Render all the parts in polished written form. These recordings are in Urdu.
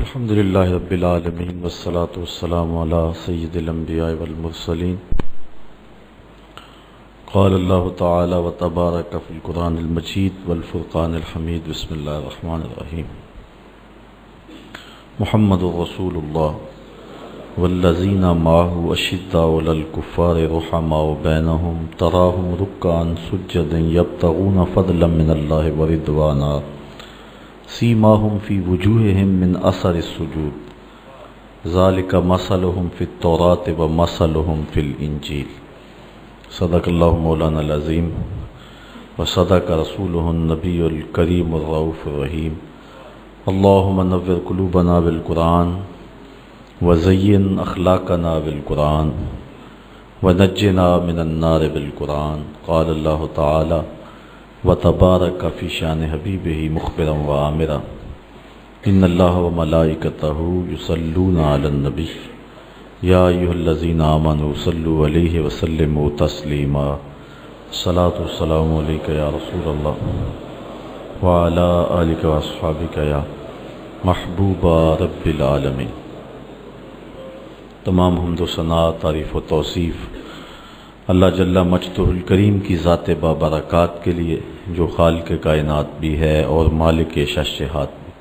الحمد للہ رب العالمین والصلاة والسلام علی سید الانبیاء والمرسلین قال اللہ تعالی وتبارک فی القرآن المجید والفرقان الحمید بسم اللہ الرحمن الرحیم محمد رسول اللہ والذین معہ اشداء علی الکفار رحماء بینہم تراہم رکعا سجدا یبتغون فضلا من اللہ ورضوانا سیماہم فی وجوہہم من اثر السجود ذالک مثلہم فی التوراۃ ومثلہم فی الانجیل صدق اللہ مولانا العظیم وصدق رسولہ النبی الکریم الرؤوف الرحیم اللہم نور قلوبنا بالقرآن وزین اخلاقنا بالقرآن ونجنا من النار بالقرآن قال اللہ تعالی وتبارک فی شان حبیبہ مخبرا وآمرا ان اللہ وملائکتہ یصلون علی النبی یا ایھا الذین آمنوا صلوا علیہ وسلموا تسلیما الصلاۃ والسلام علیک یا رسول اللہ وعلی آلک واصحابک یا محبوب رب العالمین۔ تمام حمد و ثنا، تعریف و توصیف اللہ جل مجدہ الکریم کی ذات بابرکات کے لیے جو خالق کائنات بھی ہے اور مالک ششہات بھی۔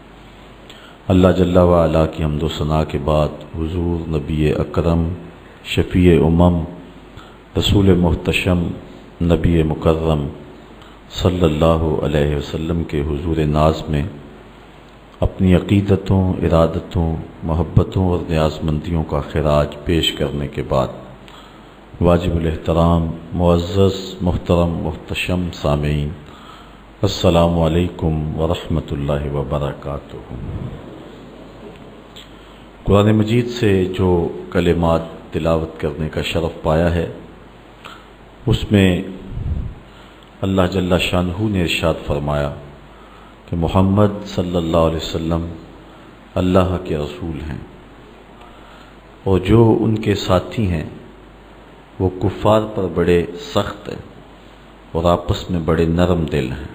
اللہ جل وعلا کی حمد و ثنا کے بعد حضور نبی اکرم شفیع امم رسول محتشم نبی مکرم صلی اللہ علیہ وسلم کے حضور ناز میں اپنی عقیدتوں، ارادتوں، محبتوں اور نیازمندیوں کا خراج پیش کرنے کے بعد واجب الاحترام معزز محترم محتشم سامعین، السلام علیکم ورحمۃ اللہ وبرکاتہ۔ قرآن مجید سے جو کلمات تلاوت کرنے کا شرف پایا ہے اس میں اللہ جل شانہ نے ارشاد فرمایا کہ محمد صلی اللہ علیہ وسلم اللہ کے رسول ہیں اور جو ان کے ساتھی ہیں وہ کفار پر بڑے سخت ہیں اور آپس میں بڑے نرم دل ہیں۔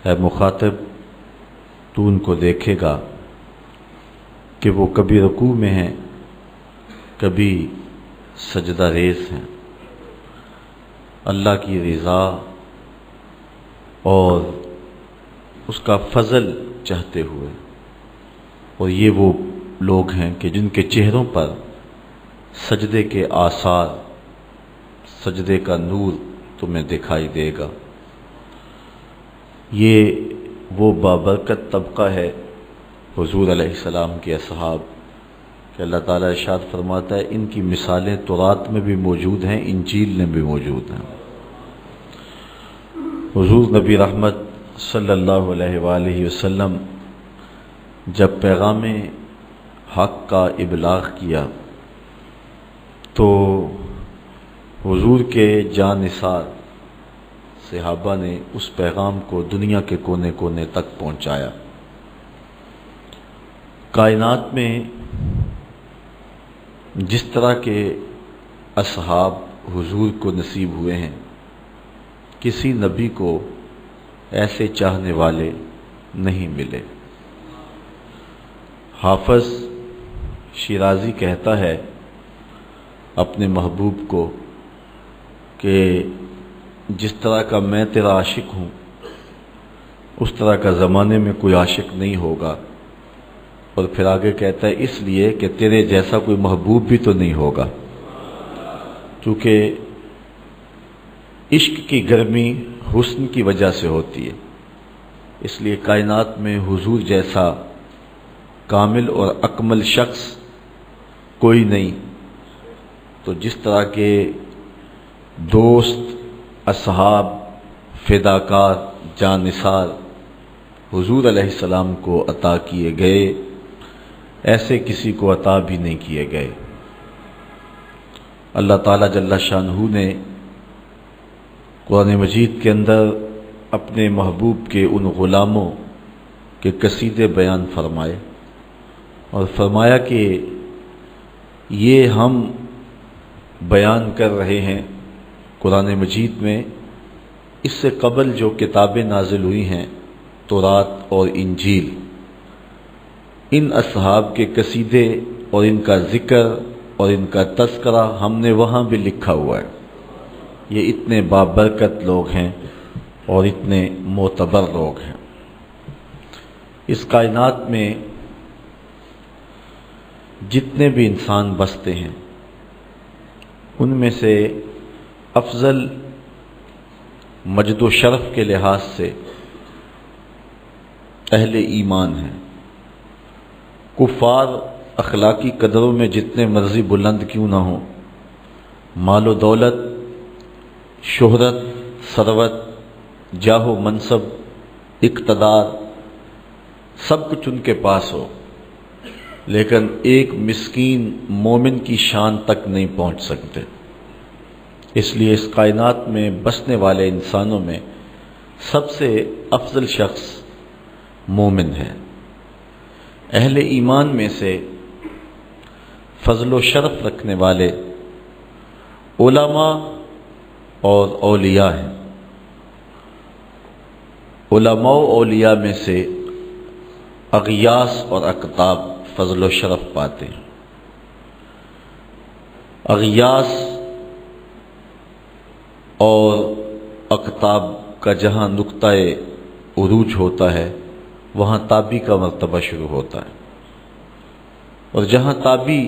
اے مخاطب، تو ان کو دیکھے گا کہ وہ کبھی رکوع میں ہیں، کبھی سجدہ ریز ہیں، اللہ کی رضا اور اس کا فضل چاہتے ہوئے، اور یہ وہ لوگ ہیں کہ جن کے چہروں پر سجدے کے آثار، سجدے کا نور تمہیں دکھائی دے گا۔ یہ وہ بابرکت طبقہ ہے حضور علیہ السلام کے اصحاب کہ اللہ تعالیٰ ارشاد فرماتا ہے ان کی مثالیں تورات میں بھی موجود ہیں، انجیل میں بھی موجود ہیں۔ حضور نبی رحمت صلی اللہ علیہ وآلہ وسلم جب پیغام حق کا ابلاغ کیا تو حضور کے جاں نثار صحابہ نے اس پیغام کو دنیا کے کونے کونے تک پہنچایا۔ کائنات میں جس طرح کے اصحاب حضور کو نصیب ہوئے ہیں، کسی نبی کو ایسے چاہنے والے نہیں ملے۔ حافظ شیرازی کہتا ہے اپنے محبوب کو کہ جس طرح کا میں تیرا عاشق ہوں اس طرح کا زمانے میں کوئی عاشق نہیں ہوگا، اور پھر آگے کہتا ہے اس لیے کہ تیرے جیسا کوئی محبوب بھی تو نہیں ہوگا، کیونکہ عشق کی گرمی حسن کی وجہ سے ہوتی ہے، اس لیے کائنات میں حضور جیسا کامل اور اکمل شخص کوئی نہیں۔ تو جس طرح کے دوست، اصحاب، فداکار، جاں نثار حضور علیہ السلام کو عطا کیے گئے، ایسے کسی کو عطا بھی نہیں کیے گئے۔ اللہ تعالیٰ جل شانہ نے قرآن مجید کے اندر اپنے محبوب کے ان غلاموں کے قصیدے بیان فرمائے اور فرمایا کہ یہ ہم بیان کر رہے ہیں قرآن مجید میں اس سے قبل جو کتابیں نازل ہوئی ہیں تورات اور انجیل، ان اصحاب کے قصیدے اور ان کا ذکر اور ان کا تذکرہ ہم نے وہاں بھی لکھا ہوا ہے۔ یہ اتنے بابرکت لوگ ہیں اور اتنے معتبر لوگ ہیں۔ اس کائنات میں جتنے بھی انسان بستے ہیں ان میں سے افضل مجد و شرف کے لحاظ سے اہل ایمان ہیں۔ کفار اخلاقی قدروں میں جتنے مرضی بلند کیوں نہ ہوں، مال و دولت، شہرت، ثروت، جاہ و منصب، اقتدار، سب کچھ ان کے پاس ہو، لیکن ایک مسکین مومن کی شان تک نہیں پہنچ سکتے۔ اس لیے اس کائنات میں بسنے والے انسانوں میں سب سے افضل شخص مومن ہے۔ اہل ایمان میں سے فضل و شرف رکھنے والے علماء اور اولیاء ہیں۔ علماء و اولیاء میں سے اغیاث اور اقطاب فضل و شرف پاتے ہیں۔ اغیاث اور اقطاب کا جہاں نقطۂ عروج ہوتا ہے وہاں تابی کا مرتبہ شروع ہوتا ہے، اور جہاں تابی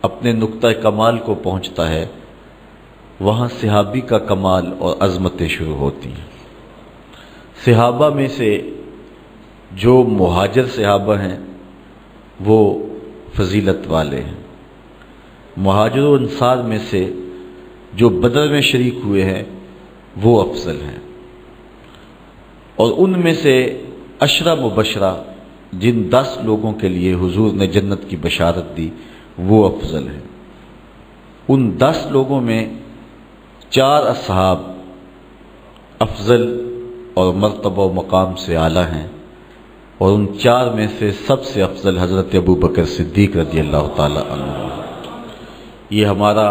اپنے نقطۂ کمال کو پہنچتا ہے وہاں صحابی کا کمال اور عظمتیں شروع ہوتی ہیں۔ صحابہ میں سے جو مہاجر صحابہ ہیں وہ فضیلت والے ہیں۔ مہاجر و انصار میں سے جو بدر میں شریک ہوئے ہیں وہ افضل ہیں، اور ان میں سے عشرہ مبشرہ جن 10 لوگوں کے لیے حضور نے جنت کی بشارت دی وہ افضل ہیں۔ ان 10 لوگوں میں 4 اصحاب افضل اور مرتبہ و مقام سے اعلیٰ ہیں، اور ان 4 میں سے سب سے افضل حضرت ابوبکر صدیق رضی اللہ تعالی عنہ۔ یہ ہمارا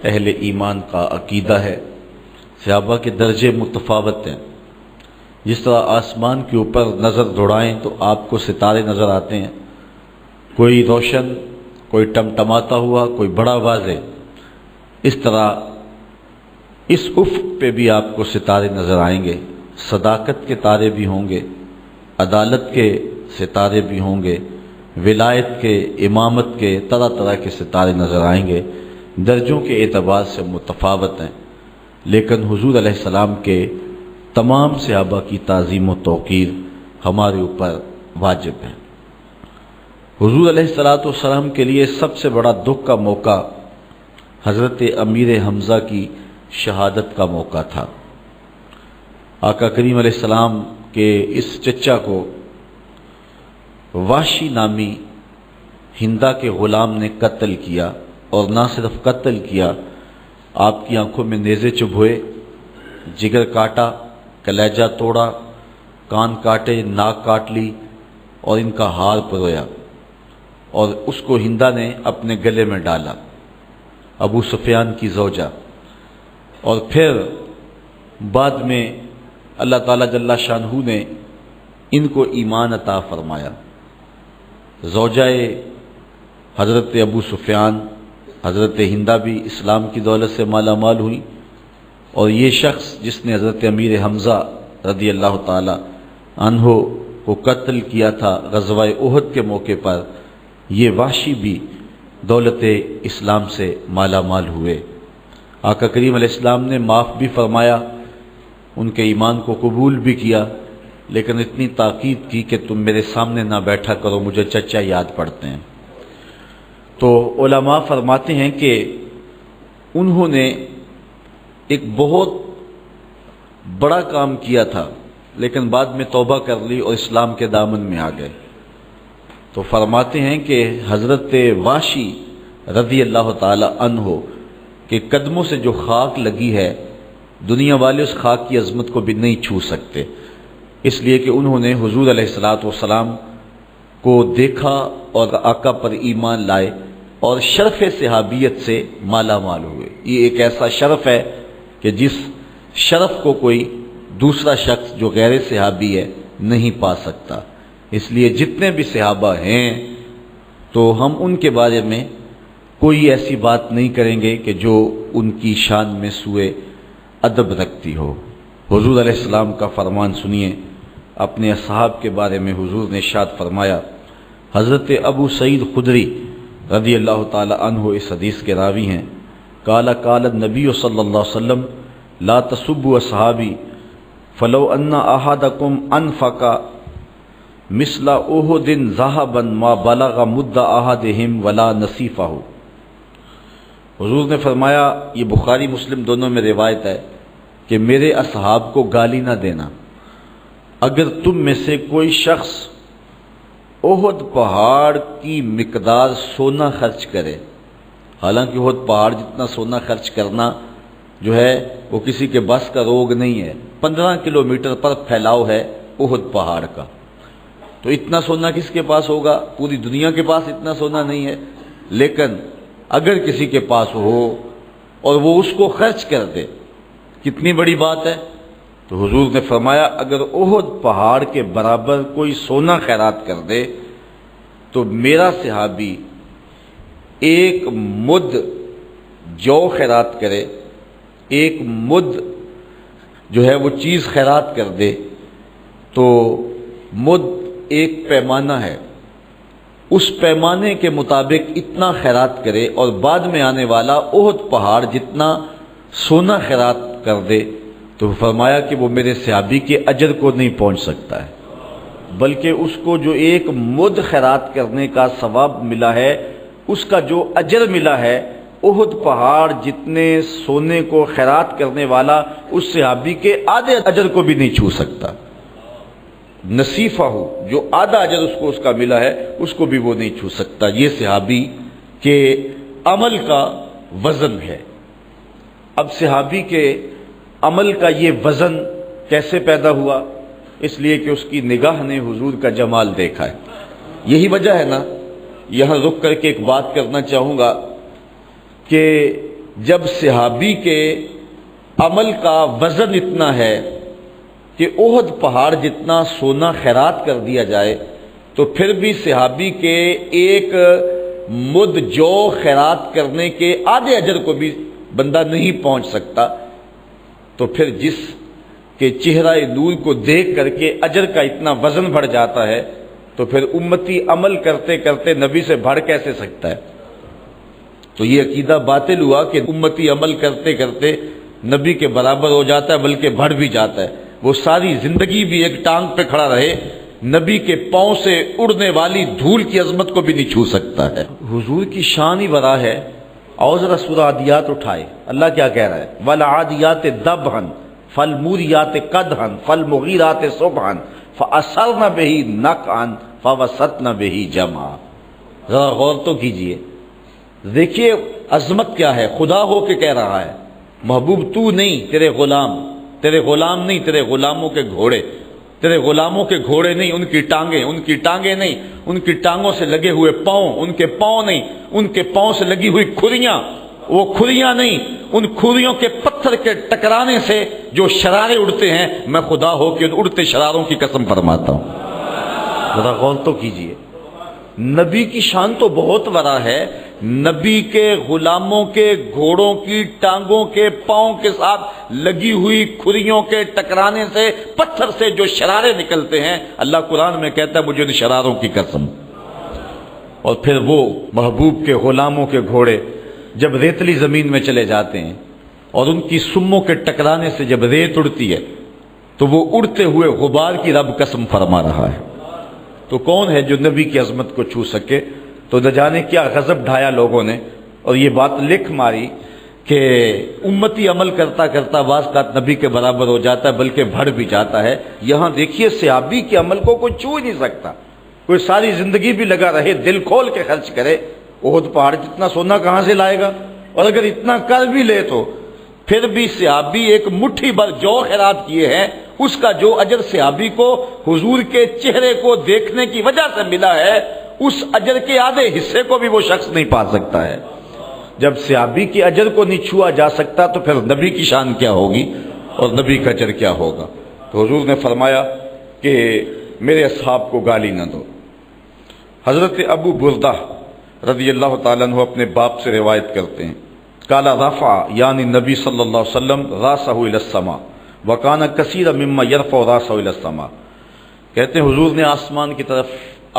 اہل ایمان کا عقیدہ ہے۔ صحابہ کے درجے متفاوت ہیں۔ جس طرح آسمان کے اوپر نظر دوڑائیں تو آپ کو ستارے نظر آتے ہیں، کوئی روشن، کوئی ٹمٹماتا ہوا، کوئی بڑا واضح، اس طرح اس افق پہ بھی آپ کو ستارے نظر آئیں گے۔ صداقت کے تارے بھی ہوں گے، عدالت کے ستارے بھی ہوں گے، ولایت کے، امامت کے، طرح طرح کے ستارے نظر آئیں گے۔ درجوں کے اعتبار سے متفاوت ہیں، لیکن حضور علیہ السلام کے تمام صحابہ کی تعظیم و توقیر ہمارے اوپر واجب ہے۔ حضور علیہ السلام کے لیے سب سے بڑا دکھ کا موقع حضرت امیر حمزہ کی شہادت کا موقع تھا۔ آقا کریم علیہ السلام کے اس چچا کو وحشی نامی ہندا کے غلام نے قتل کیا، اور نہ صرف قتل کیا، آپ کی آنکھوں میں نیزے چبھوئے، جگر کاٹا، کلیجہ توڑا، کان کاٹے، ناک کاٹ لی، اور ان کا ہار پرویا، اور اس کو ہندا نے اپنے گلے میں ڈالا، ابو سفیان کی زوجہ۔ اور پھر بعد میں اللہ تعالیٰ جل شانہ نے ان کو ایمان عطا فرمایا۔ زوجہ حضرت ابو سفیان حضرت ہندا بھی اسلام کی دولت سے مالا مال ہوئی، اور یہ شخص جس نے حضرت امیر حمزہ رضی اللہ تعالی عنہ کو قتل کیا تھا غزوہ احد کے موقع پر، یہ وحشی بھی دولت اسلام سے مالا مال ہوئے۔ آقا کریم علیہ السلام نے معاف بھی فرمایا، ان کے ایمان کو قبول بھی کیا، لیکن اتنی تاکید کی کہ تم میرے سامنے نہ بیٹھا کرو، مجھے چچا یاد پڑتے ہیں۔ تو علماء فرماتے ہیں کہ انہوں نے ایک بہت بڑا کام کیا تھا، لیکن بعد میں توبہ کر لی اور اسلام کے دامن میں آ گئے۔ تو فرماتے ہیں کہ حضرت وحشی رضی اللہ تعالی عنہ کے قدموں سے جو خاک لگی ہے، دنیا والے اس خاک کی عظمت کو بھی نہیں چھو سکتے، اس لیے کہ انہوں نے حضور علیہ السلام کو دیکھا اور آقا پر ایمان لائے، اور شرف صحابیت سے مالا مال ہوئے۔ یہ ایک ایسا شرف ہے کہ جس شرف کو کوئی دوسرا شخص جو غیر صحابی ہے نہیں پا سکتا۔ اس لیے جتنے بھی صحابہ ہیں تو ہم ان کے بارے میں کوئی ایسی بات نہیں کریں گے کہ جو ان کی شان میں سوء ادب رکھتی ہو۔ حضور علیہ السلام کا فرمان سنیے، اپنے اصحاب کے بارے میں حضور نے ارشاد فرمایا، حضرت ابو سعید خدری رضی اللہ تعالی عنہ اس حدیث کے راوی ہیں، قال النبی صلی اللہ علیہ وسلم لا تسبوا اصحابی فلو ان احدکم انفق مثل احد ذهبا ما بلغ مد احدهم ولا نصیفہ۔ حضور نے فرمایا، یہ بخاری مسلم دونوں میں روایت ہے کہ میرے اصحاب کو گالی نہ دینا، اگر تم میں سے کوئی شخص احد پہاڑ کی مقدار سونا خرچ کرے، حالانکہ احد پہاڑ جتنا سونا خرچ کرنا جو ہے وہ کسی کے بس کا روگ نہیں ہے، 15 کلومیٹر پر پھیلاؤ ہے احد پہاڑ کا، تو اتنا سونا کس کے پاس ہوگا؟ پوری دنیا کے پاس اتنا سونا نہیں ہے، لیکن اگر کسی کے پاس ہو اور وہ اس کو خرچ کر دے، کتنی بڑی بات ہے۔ تو حضور نے فرمایا اگر احد پہاڑ کے برابر کوئی سونا خیرات کر دے تو میرا صحابی ایک مد جو خیرات کرے، ایک مد جو ہے وہ چیز خیرات کر دے، تو مد ایک پیمانہ ہے، اس پیمانے کے مطابق اتنا خیرات کرے اور بعد میں آنے والا احد پہاڑ جتنا سونا خیرات کر دے، تو فرمایا کہ وہ میرے صحابی کے اجر کو نہیں پہنچ سکتا ہے، بلکہ اس کو جو ایک مد خیرات کرنے کا ثواب ملا ہے، اس کا جو اجر ملا ہے، احد پہاڑ جتنے سونے کو خیرات کرنے والا اس صحابی کے آدھے اجر کو بھی نہیں چھو سکتا۔ نصیفہ ہو، جو آدھا اجر اس کو اس کا ملا ہے، اس کو بھی وہ نہیں چھو سکتا۔ یہ صحابی کے عمل کا وزن ہے۔ اب صحابی کے عمل کا یہ وزن کیسے پیدا ہوا؟ اس لیے کہ اس کی نگاہ نے حضور کا جمال دیکھا ہے۔ یہی وجہ ہے نا، یہاں رک کر کے ایک بات کرنا چاہوں گا کہ جب صحابی کے عمل کا وزن اتنا ہے کہ احد پہاڑ جتنا سونا خیرات کر دیا جائے تو پھر بھی صحابی کے ایک مد جو خیرات کرنے کے آدھے اجر کو بھی بندہ نہیں پہنچ سکتا، تو پھر جس کے چہرہ نور کو دیکھ کر کے اجر کا اتنا وزن بڑھ جاتا ہے، تو پھر امتی عمل کرتے کرتے نبی سے بڑھ کیسے سکتا ہے؟ تو یہ عقیدہ باطل ہوا کہ امتی عمل کرتے کرتے نبی کے برابر ہو جاتا ہے، بلکہ بڑھ بھی جاتا ہے۔ وہ ساری زندگی بھی ایک ٹانگ پہ کھڑا رہے، نبی کے پاؤں سے اڑنے والی دھول کی عظمت کو بھی نہیں چھو سکتا ہے۔ حضور کی شان ہی بڑا ہے۔ اور ذرا سورہ عادیات اٹھائے، اللہ کیا کہہ رہا ہے؟ وَالْعَادِيَاتِ ضَبْحًا فَالْمُورِيَاتِ قَدْحًا فَالْمُغِيرَاتِ صُبْحًا فَأَثَرْنَ بِهِ نَقْعًا فَوَسَطْنَ بِهِ جَمْعًا۔ ذرا غور تو کیجئے، دیکھیے عظمت کیا ہے۔ خدا ہو کے کہہ رہا ہے، محبوب تو نہیں، تیرے غلام، تیرے غلام نہیں، تیرے غلاموں کے گھوڑے، تیرے غلاموں کے گھوڑے نہیں، ان کی ٹانگیں، ان کی ٹانگیں نہیں، ان کی ٹانگوں سے لگے ہوئے پاؤں، ان کے پاؤں نہیں، ان کے پاؤں سے لگی ہوئی کھریاں، وہ کھریاں نہیں، ان کھریوں کے پتھر کے ٹکرانے سے جو شرارے اڑتے ہیں، میں خدا ہو کے ان اڑتے شراروں کی قسم فرماتا ہوں۔ ذرا غور تو کیجئے، نبی کی شان تو بہت بڑا ہے۔ نبی کے غلاموں کے گھوڑوں کی ٹانگوں کے پاؤں کے ساتھ لگی ہوئی کھریوں کے ٹکرانے سے، پتھر سے جو شرارے نکلتے ہیں، اللہ قرآن میں کہتا ہے مجھے ان شراروں کی قسم۔ اور پھر وہ محبوب کے غلاموں کے گھوڑے جب ریتلی زمین میں چلے جاتے ہیں اور ان کی سموں کے ٹکرانے سے جب ریت اڑتی ہے تو وہ اڑتے ہوئے غبار کی رب قسم فرما رہا ہے۔ تو کون ہے جو نبی کی عظمت کو چھو سکے؟ تو نہ جانے کیا غضب ڈھایا لوگوں نے اور یہ بات لکھ ماری کہ امتی عمل کرتا کرتا بعض کا نبی کے برابر ہو جاتا ہے، بلکہ بڑھ بھی جاتا ہے۔ یہاں دیکھیے صحابی کے عمل کو کوئی چھو ہی نہیں سکتا۔ کوئی ساری زندگی بھی لگا رہے، دل کھول کے خرچ کرے، احد پہاڑ جتنا سونا کہاں سے لائے گا؟ اور اگر اتنا کر بھی لے تو پھر بھی صحابی ایک مٹھی بھر جو خیرات کیے ہیں، اس کا جو اجر صحابی کو حضور کے چہرے کو دیکھنے کی وجہ سے ملا ہے، اس اجر کے آدھے حصے کو بھی وہ شخص نہیں پا سکتا ہے۔ جب صحابی کے اجر کو نہیں چھوا جا سکتا تو پھر نبی کی شان کیا ہوگی اور نبی کا اجر کیا ہوگا؟ تو حضور نے فرمایا کہ میرے اصحاب کو گالی نہ دو۔ حضرت ابو بردہ رضی اللہ تعالیٰ عنہ اپنے باپ سے روایت کرتے ہیں، قال رفع یعنی نبی صلی اللہ علیہ وسلم راسہ الی السماء وکان کثیر مما یرفع راسہ الی السماء، کہتے ہیں حضور نے آسمان کی طرف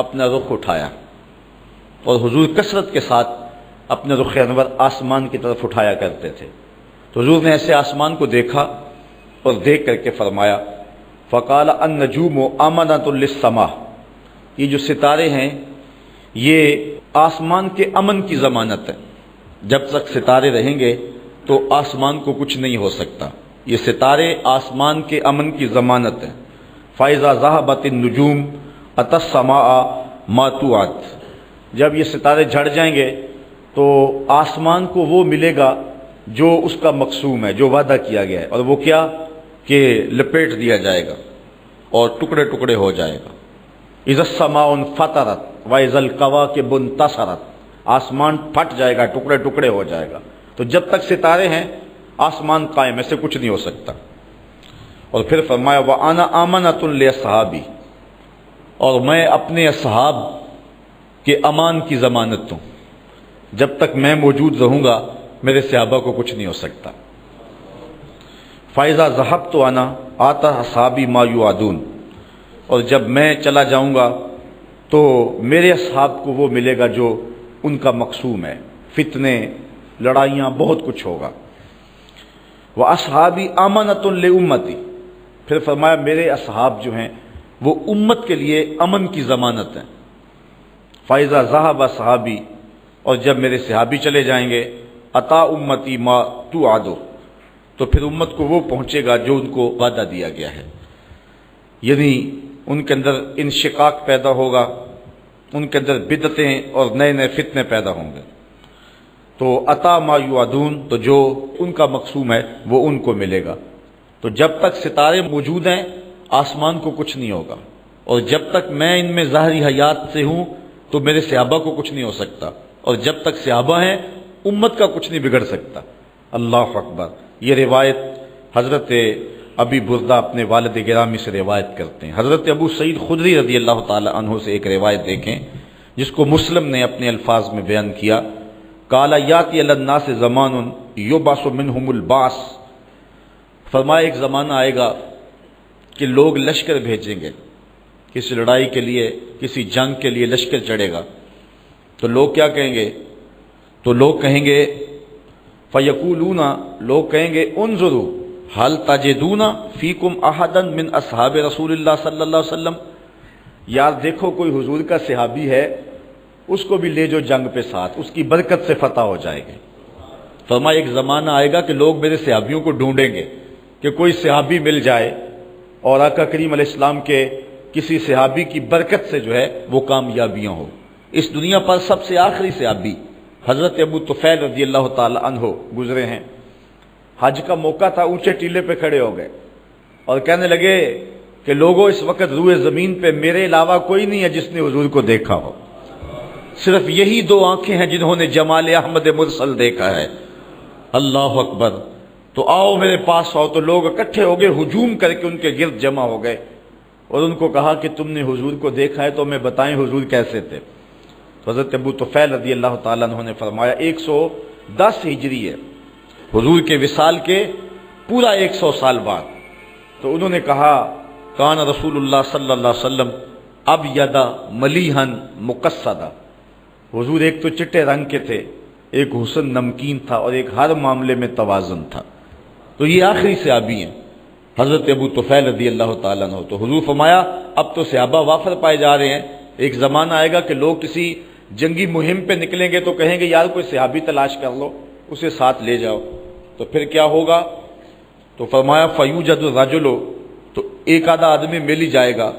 اپنا رخ اٹھایا، اور حضور کثرت کے ساتھ اپنے رخ انور آسمان کی طرف اٹھایا کرتے تھے۔ تو حضور نے ایسے آسمان کو دیکھا اور دیکھ کر کے فرمایا فقال النجوم امنۃ للسماء، یہ جو ستارے ہیں یہ آسمان کے امن کی ضمانت ہے، جب تک ستارے رہیں گے تو آسمان کو کچھ نہیں ہو سکتا، یہ ستارے آسمان کے امن کی ضمانت ہیں۔ فَإِذَا ذَهَبَتِ النُّجُومُ أَتَى السَّمَاءَ مَا تُوعَدُ، جب یہ ستارے جھڑ جائیں گے تو آسمان کو وہ ملے گا جو اس کا مقسوم ہے، جو وعدہ کیا گیا ہے، اور وہ کیا کہ لپیٹ دیا جائے گا اور ٹکڑے ٹکڑے ہو جائے گا۔ اذا السماء انفطرت واذا الكواكب انتصرت، آسمان پھٹ جائے گا، ٹکڑے ٹکڑے ہو جائے گا۔ تو جب تک ستارے ہیں آسمان قائم، ایسے کچھ نہیں ہو سکتا۔ اور پھر فرمایا وَأَنَا آمَنَةٌ لِأَصْحَابِي، اور میں اپنے اصحاب کے امان کی ضمانت ہوں، جب تک میں موجود رہوں گا میرے صحابہ کو کچھ نہیں ہو سکتا۔ فَإِذَا ذَهَبْتُ أَنَا آتَى أَصْحَابِي مَا يُوعَدُونَ، اور جب میں چلا جاؤں گا تو میرے اصحاب کو وہ ملے گا جو ان کا مقسوم ہے، فتنے، لڑائیاں، بہت کچھ ہوگا۔ وَأَصْحَابِي آمَنَةٌ لِأُمَّتِي، پھر فرمایا میرے اصحاب جو ہیں وہ امت کے لیے امن کی ضمانت ہیں۔ فَإِذَا ذَهَبَ صحابی، اور جب میرے صحابی چلے جائیں گے عطا امتی ما توعد، تو پھر امت کو وہ پہنچے گا جو ان کو وعدہ دیا گیا ہے، یعنی ان کے اندر انشقاق پیدا ہوگا، ان کے اندر بدعتیں اور نئے نئے فتنے پیدا ہوں گے۔ تو عطا ما یوعدون، تو جو ان کا مقسوم ہے وہ ان کو ملے گا۔ تو جب تک ستارے موجود ہیں آسمان کو کچھ نہیں ہوگا، اور جب تک میں ان میں ظاہری حیات سے ہوں تو میرے صحابہ کو کچھ نہیں ہو سکتا، اور جب تک صحابہ ہیں امت کا کچھ نہیں بگڑ سکتا۔ اللہ اکبر۔ یہ روایت حضرت ابی بردہ اپنے والد گرامی سے روایت کرتے ہیں۔ حضرت ابو سعید خدری رضی اللہ تعالی عنہ سے ایک روایت دیکھیں جس کو مسلم نے اپنے الفاظ میں بیان کیا، قال یاتی علی الناس زمان یبعث منہم البعث، فرمایا ایک زمانہ آئے گا کہ لوگ لشکر بھیجیں گے، کسی لڑائی کے لیے، کسی جنگ کے لیے لشکر چڑھے گا، تو لوگ کیا کہیں گے؟ تو لوگ کہیں گے فیقولون، لوگ کہیں گے انظروا هل تجدون فیکم احدا من اصحاب رسول اللہ صلی اللہ علیہ وسلم، یار دیکھو کوئی حضور کا صحابی ہے، اس کو بھی لے جو جنگ پہ ساتھ، اس کی برکت سے فتح ہو جائے گی۔ فرمایا ایک زمانہ آئے گا کہ لوگ میرے صحابیوں کو ڈھونڈیں گے کہ کوئی صحابی مل جائے اور آقا کریم علیہ السلام کے کسی صحابی کی برکت سے جو ہے وہ کامیابیاں ہو۔ اس دنیا پر سب سے آخری صحابی حضرت ابو طفیل رضی اللہ تعالی عنہ گزرے ہیں۔ حج کا موقع تھا، اونچے ٹیلے پہ کھڑے ہو گئے اور کہنے لگے کہ لوگوں اس وقت روئے زمین پہ میرے علاوہ کوئی نہیں ہے جس نے حضور کو دیکھا ہو، صرف یہی دو آنکھیں ہیں جنہوں نے جمال احمد مرسل دیکھا ہے۔ اللہ اکبر۔ تو آؤ میرے پاس آؤ، تو لوگ اکٹھے ہو گئے، ہجوم کر کے ان کے گرد جمع ہو گئے اور ان کو کہا کہ تم نے حضور کو دیکھا ہے تو ہمیں بتائیں حضور کیسے تھے۔ تو حضرت ابو طفیل رضی اللہ تعالیٰ عنہ نے فرمایا 110 ہجری ہے، حضور کے وصال کے پورا 100 سال بعد۔ تو انہوں نے کہا کان رسول اللہ صلی اللہ علیہ وسلم ابیض ملیحن مقصدہ، حضور ایک تو چٹے رنگ کے تھے، ایک حسن نمکین تھا، اور ایک ہر معاملے میں توازن تھا۔ تو یہ آخری صحابی ہیں حضرت ابو طفیل رضی اللہ تعالیٰ عنہ۔ تو حضور فرمایا اب تو صحابہ وافر پائے جا رہے ہیں، ایک زمانہ آئے گا کہ لوگ کسی جنگی مہم پہ نکلیں گے تو کہیں گے یار کوئی صحابی تلاش کر لو، اسے ساتھ لے جاؤ۔ تو پھر کیا ہوگا؟ تو فرمایا فیوجد الرجل، تو ایک آدھا آدمی مل ہی جائے گا،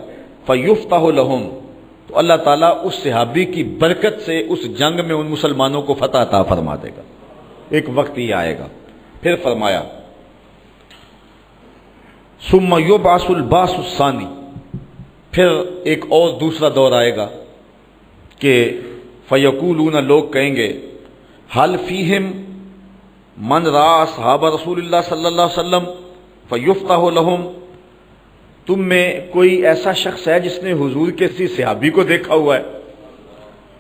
فیفتح لہم، تو اللہ تعالیٰ اس صحابی کی برکت سے اس جنگ میں ان مسلمانوں کو فتح عطا فرما دے گا۔ ایک وقت ہی آئے گا۔ پھر فرمایا ثم یبعث البعث الثانی، پھر ایک اور دوسرا دور آئے گا کہ فیقولون، لوگ کہیں گے حل فیہم من رأى اصحاب رسول اللہ صلی اللہ علیہ وسلم فیفتح لہم، تم میں کوئی ایسا شخص ہے جس نے حضور کے کسی صحابی کو دیکھا ہوا ہے؟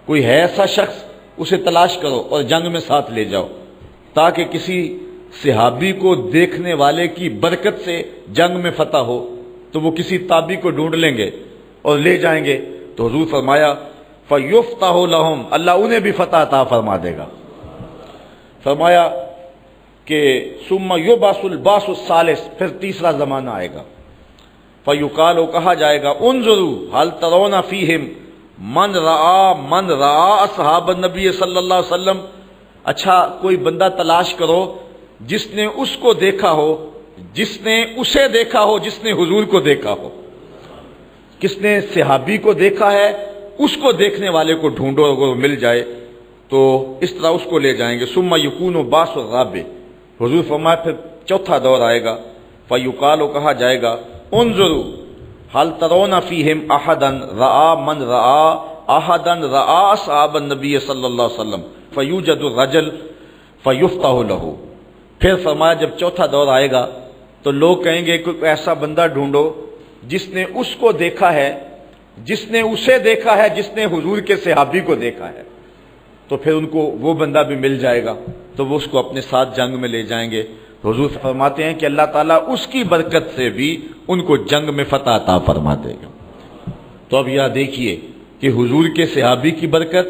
کوئی ہے ایسا شخص؟ اسے تلاش کرو اور جنگ میں ساتھ لے جاؤ، تاکہ کسی صحابی کو دیکھنے والے کی برکت سے جنگ میں فتح ہو۔ تو وہ کسی تابعی کو ڈھونڈ لیں گے اور لے جائیں گے۔ تو حضور فرمایا فَيُفْتَحُ لَهُمْ، اللہ انہیں بھی فتح عطا فرما دے گا۔ فرمایا کہ ثُمَّ يُبْعَثُ الْبَعْثُ الثَّالِثُ، پھر تیسرا زمانہ آئے گا۔ فَيُقَالُ، کہا جائے گا انظروا هل ترون فيهم من رأى اصحاب النبی صلی اللہ علیہ وسلم، اچھا کوئی بندہ تلاش کرو جس نے اس کو دیکھا ہو، جس نے اسے دیکھا ہو، جس نے حضور کو دیکھا ہو۔ کس نے صحابی کو دیکھا ہے، اس کو دیکھنے والے کو ڈھونڈو، اگر وہ مل جائے تو اس طرح اس کو لے جائیں گے۔ ثم یکون باس الرابع، حضور فرمایا پھر چوتھا دور آئے گا۔ فیقال، کہا جائے گا انظروا هل ترون فيهم احدا راى من راى احدا راى اصحاب النبی صلی اللہ علیہ وسلم فیوجد الرجل فیفتح له۔ پھر فرمایا جب چوتھا دور آئے گا تو لوگ کہیں گے کوئی ایسا بندہ ڈھونڈو جس نے اس کو دیکھا ہے، جس نے اسے دیکھا ہے، جس نے حضور کے صحابی کو دیکھا ہے۔ تو پھر ان کو وہ بندہ بھی مل جائے گا، تو وہ اس کو اپنے ساتھ جنگ میں لے جائیں گے۔ حضور فرماتے ہیں کہ اللہ تعالیٰ اس کی برکت سے بھی ان کو جنگ میں فتح عطا فرما دے گا۔ تو اب یہاں دیکھیے کہ حضور کے صحابی کی برکت،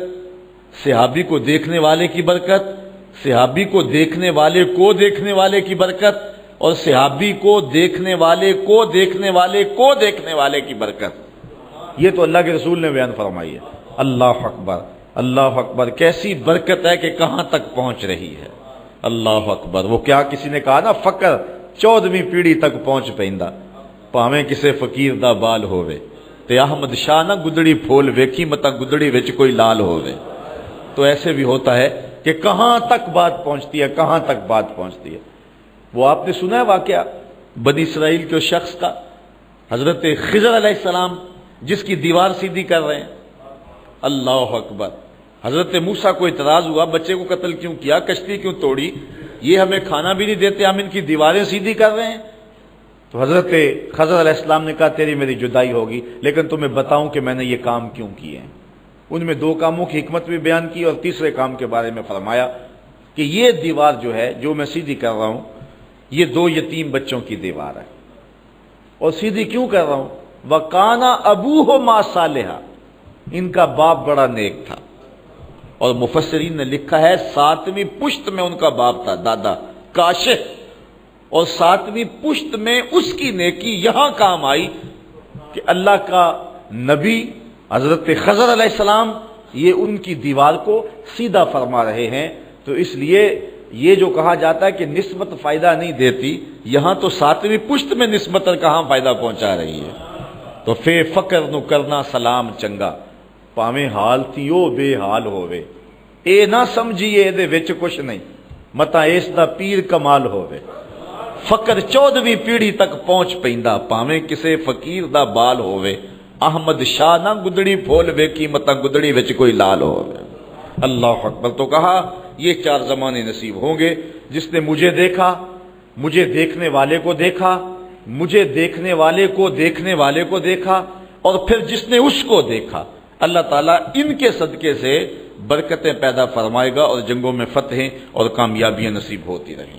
صحابی کو دیکھنے والے کی برکت، صحابی کو دیکھنے والے کو دیکھنے والے کی برکت، اور صحابی کو دیکھنے والے کو دیکھنے والے کو دیکھنے والے کی برکت، یہ تو اللہ کے رسول نے بیان فرمائی ہے۔ اللہ اکبر، اللہ اکبر، کیسی برکت ہے کہ کہاں تک پہنچ رہی ہے۔ اللہ اکبر، وہ کیا کسی نے کہا نا، فقر 14ویں پیڑھی تک پہنچ پیندا، پاویں کسے فقیر دا بال ہووے، تے احمد شاہ نہ گدڑی پھول ویکھی متا گدڑی وچ کوئی لال ہووے۔ تو ایسے بھی ہوتا ہے کہ کہاں تک بات پہنچتی ہے، کہاں تک بات پہنچتی ہے۔ وہ آپ نے سنا ہے واقعہ بنی اسرائیل کے شخص کا، حضرت خضر علیہ السلام جس کی دیوار سیدھی کر رہے ہیں۔ اللہ اکبر، حضرت موسیٰ کو اعتراض ہوا، بچے کو قتل کیوں کیا، کشتی کیوں توڑی، یہ ہمیں کھانا بھی نہیں دیتے، ہم ان کی دیواریں سیدھی کر رہے ہیں۔ تو حضرت خضر علیہ السلام نے کہا تیری میری جدائی ہوگی، لیکن تمہیں بتاؤں کہ میں نے یہ کام کیوں کیے ہیں۔ ان میں 2 کاموں کی حکمت بھی بیان کی، اور تیسرے کام کے بارے میں فرمایا کہ یہ دیوار جو ہے جو میں سیدھی کر رہا ہوں، یہ 2 یتیم بچوں کی دیوار ہے، اور سیدھی کیوں کر رہا ہوں؟ وَقَانَ أَبُوهُمَا صَالِحًا، ان کا باپ بڑا نیک تھا، اور مفسرین نے لکھا ہے 7ویں پشت میں ان کا باپ تھا، دادا کاشف، اور 7ویں پشت میں اس کی نیکی یہاں کام آئی کہ اللہ کا نبی حضرت خضر علیہ السلام یہ ان کی دیوار کو سیدھا فرما رہے ہیں۔ تو اس لیے یہ جو کہا جاتا ہے کہ نسبت فائدہ نہیں دیتی، یہاں تو 7ویں پشت میں نسبت کہاں فائدہ پہنچا رہی ہے۔ تو فے فقر نو کرنا سلام چنگا، پاویں حال تھیو بے حال ہووے، اے نہ سمجھیے دے وچ کچھ نہیں، متا اس دا پیر کمال ہووے۔ فقر 14ویں پیڑھی تک پہنچ پیندا، پاویں کسے فقیر دا بال ہووے، احمد شاہ نہ گدڑی پھول ویکھی متا گدڑی وچ کوئی لال ہووے۔ اللہ اکبر، تو کہا یہ 4 زمانے نصیب ہوں گے، جس نے مجھے دیکھا، مجھے دیکھنے والے کو دیکھا، مجھے دیکھنے والے کو دیکھنے والے کو دیکھا، اور پھر جس نے اس کو دیکھا۔ اللہ تعالیٰ ان کے صدقے سے برکتیں پیدا فرمائے گا، اور جنگوں میں فتحیں اور کامیابیاں نصیب ہوتی رہیں۔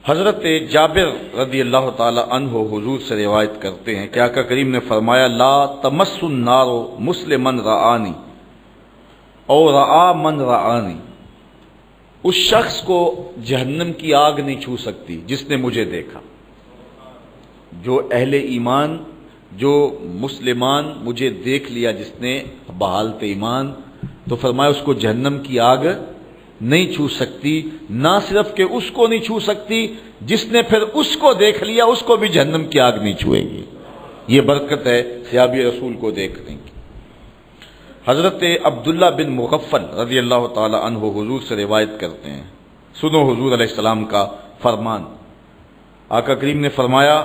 حضرت جابر رضی اللہ تعالی عنہ حضور سے روایت کرتے ہیں کہ آقا کریم نے فرمایا لا تمس النار مسلمن رآنی اور رآ من رآنی، اس شخص کو جہنم کی آگ نہیں چھو سکتی جس نے مجھے دیکھا۔ جو اہل ایمان، جو مسلمان مجھے دیکھ لیا جس نے بحالت ایمان، تو فرمایا اس کو جہنم کی آگ نہیں چھو سکتی۔ نہ صرف کہ اس کو نہیں چھو سکتی، جس نے پھر اس کو دیکھ لیا اس کو بھی جہنم کی آگ نہیں چھوئے گی۔ یہ برکت ہے صحابی رسول کو دیکھنے کی۔ حضرت عبداللہ بن مغفل رضی اللہ تعالی عنہ حضور سے روایت کرتے ہیں، سنو حضور علیہ السلام کا فرمان۔ آقا کریم نے فرمایا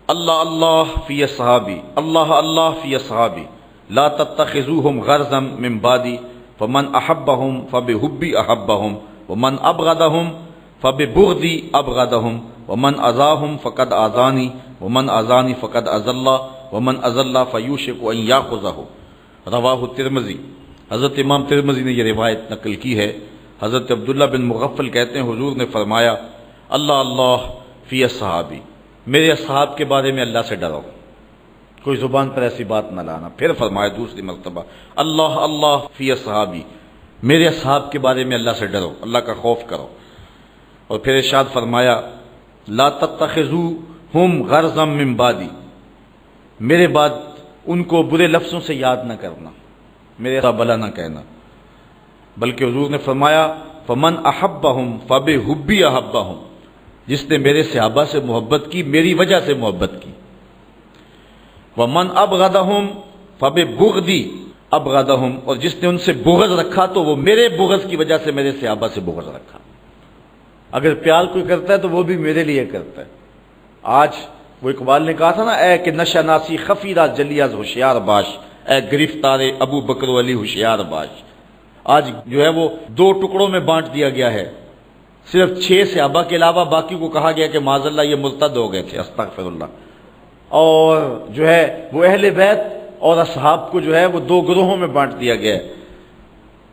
اللہ اللہ فی اصحابی، اللہ اللہ فی اصحابی، لا تتخذوہم غرضا من بعدی، فمن احبہم فبحبی احبہم، ومن ابغضہم فببغضی ابغضہم ومن اذاہم فقد اذانی ومن اذانی فقد اذى اللہ ومن اذى اللہ فیوشک ان یاخذہ، رواہ الترمذی۔ حضرت امام ترمذی نے یہ روایت نقل کی ہے۔ حضرت عبداللہ بن مغفل کہتے ہیں حضور نے فرمایا اللہ اللہ فی اصحابی، میرے اصحاب کے بارے میں اللہ سے ڈرو، کوئی زبان پر ایسی بات نہ لانا۔ پھر فرمایا دوسری مرتبہ اللہ اللہ فی اصحابی، میرے اصحاب کے بارے میں اللہ سے ڈرو، اللہ کا خوف کرو۔ اور پھر ارشاد فرمایا لا تتخذوہم غرضا من بعدی، میرے بعد ان کو برے لفظوں سے یاد نہ کرنا، میرے بلا نہ کہنا، بلکہ حضور نے فرمایا فمن احبہم فبحبی احبہم، جس نے میرے صحابہ سے محبت کی میری وجہ سے محبت کی، ومن ابغضہم فببغضی ابغضہم، اور جس نے ان سے بغض رکھا تو وہ میرے بغض کی وجہ سے میرے صحابہ سے بغض رکھا۔ اگر پیار کوئی کرتا ہے تو وہ بھی میرے لیے کرتا ہے۔ آج وہ اقبال نے کہا تھا نا، اے کہ نشہ ناسی خفیرہ جلیاز ہوشیار باش، اے گرفتار ابو بکر علی ہوشیار باش۔ آج جو ہے وہ دو ٹکڑوں میں بانٹ دیا گیا ہے، صرف 6 صحابہ کے علاوہ باقی کو کہا گیا کہ معاذ اللہ یہ مرتد ہو گئے تھے، استغفر اللہ۔ اور جو ہے وہ اہل بیت اور اصحاب کو جو ہے وہ 2 گروہوں میں بانٹ دیا گیا ہے،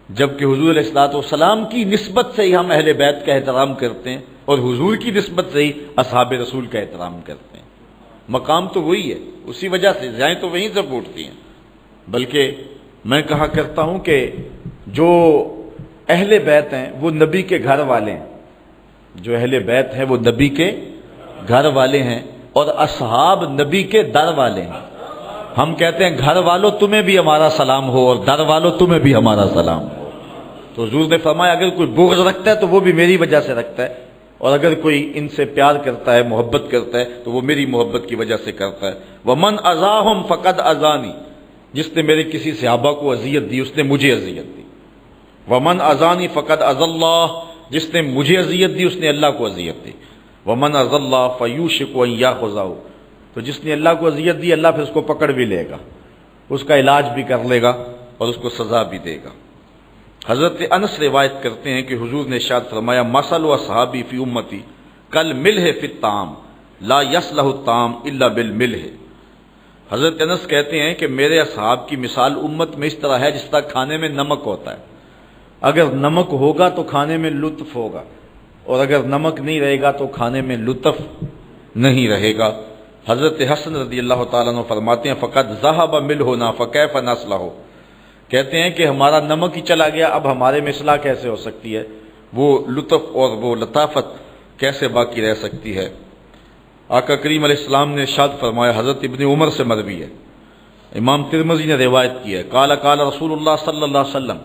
جبکہ حضور علیہ الصلوۃ والسلام کی نسبت سے ہی ہم اہل بیت کا احترام کرتے ہیں اور حضور کی نسبت سے ہی اصحاب رسول کا احترام کرتے ہیں۔ مقام تو وہی ہے، اسی وجہ سے جائیں تو وہیں سے پھوٹتی ہیں۔ بلکہ میں کہا کرتا ہوں کہ جو اہل بیت ہیں وہ نبی کے گھر والے ہیں، جو اہل بیت ہیں وہ نبی کے گھر والے ہیں، اور اصحاب نبی کے در والے ہیں۔ ہم کہتے ہیں گھر والوں تمہیں بھی ہمارا سلام ہو، اور در والوں تمہیں بھی ہمارا سلام ہو۔ تو حضور نے فرمایا اگر کوئی بغض رکھتا ہے تو وہ بھی میری وجہ سے رکھتا ہے، اور اگر کوئی ان سے پیار کرتا ہے، محبت کرتا ہے تو وہ میری محبت کی وجہ سے کرتا ہے۔ ومن اذاہم فقد اذانی، جس نے میرے کسی صحابہ کو اذیت دی اس نے مجھے اذیت دی۔ ومن اذانی فقد اذى اللہ، جس نے مجھے اذیت دی اس نے اللہ کو اذیت دی۔ ومن اذى اللہ فیوشک ان یاخذہ، تو جس نے اللہ کو اذیت دی اللہ پھر اس کو پکڑ بھی لے گا، اس کا علاج بھی کر لے گا اور اس کو سزا بھی دے گا۔ حضرت انس روایت کرتے ہیں کہ حضور نے ارشاد فرمایا مثل اصحابی فی امتی کالملح فی الطعام لا یصلح الطعام الا بالملح۔ حضرت انس کہتے ہیں کہ میرے اصحاب کی مثال امت میں اس طرح ہے جس طرح کھانے میں نمک ہوتا ہے، اگر نمک ہوگا تو کھانے میں لطف ہوگا، اور اگر نمک نہیں رہے گا تو کھانے میں لطف نہیں رہے گا۔ حضرت حسن رضی اللہ تعالیٰ عنہ فرماتے ہیں فقد ذہب ملحنا فکیف نصلح، کہتے ہیں کہ ہمارا نمک ہی چلا گیا، اب ہمارے میں اصلاح کیسے ہو سکتی ہے، وہ لطف اور وہ لطافت کیسے باقی رہ سکتی ہے۔ آقا کریم علیہ السلام نے ارشاد فرمایا، حضرت ابن عمر سے مروی ہے، امام ترمذی نے روایت کی ہے، قال قال رسول اللہ صلی اللہ علیہ وسلم،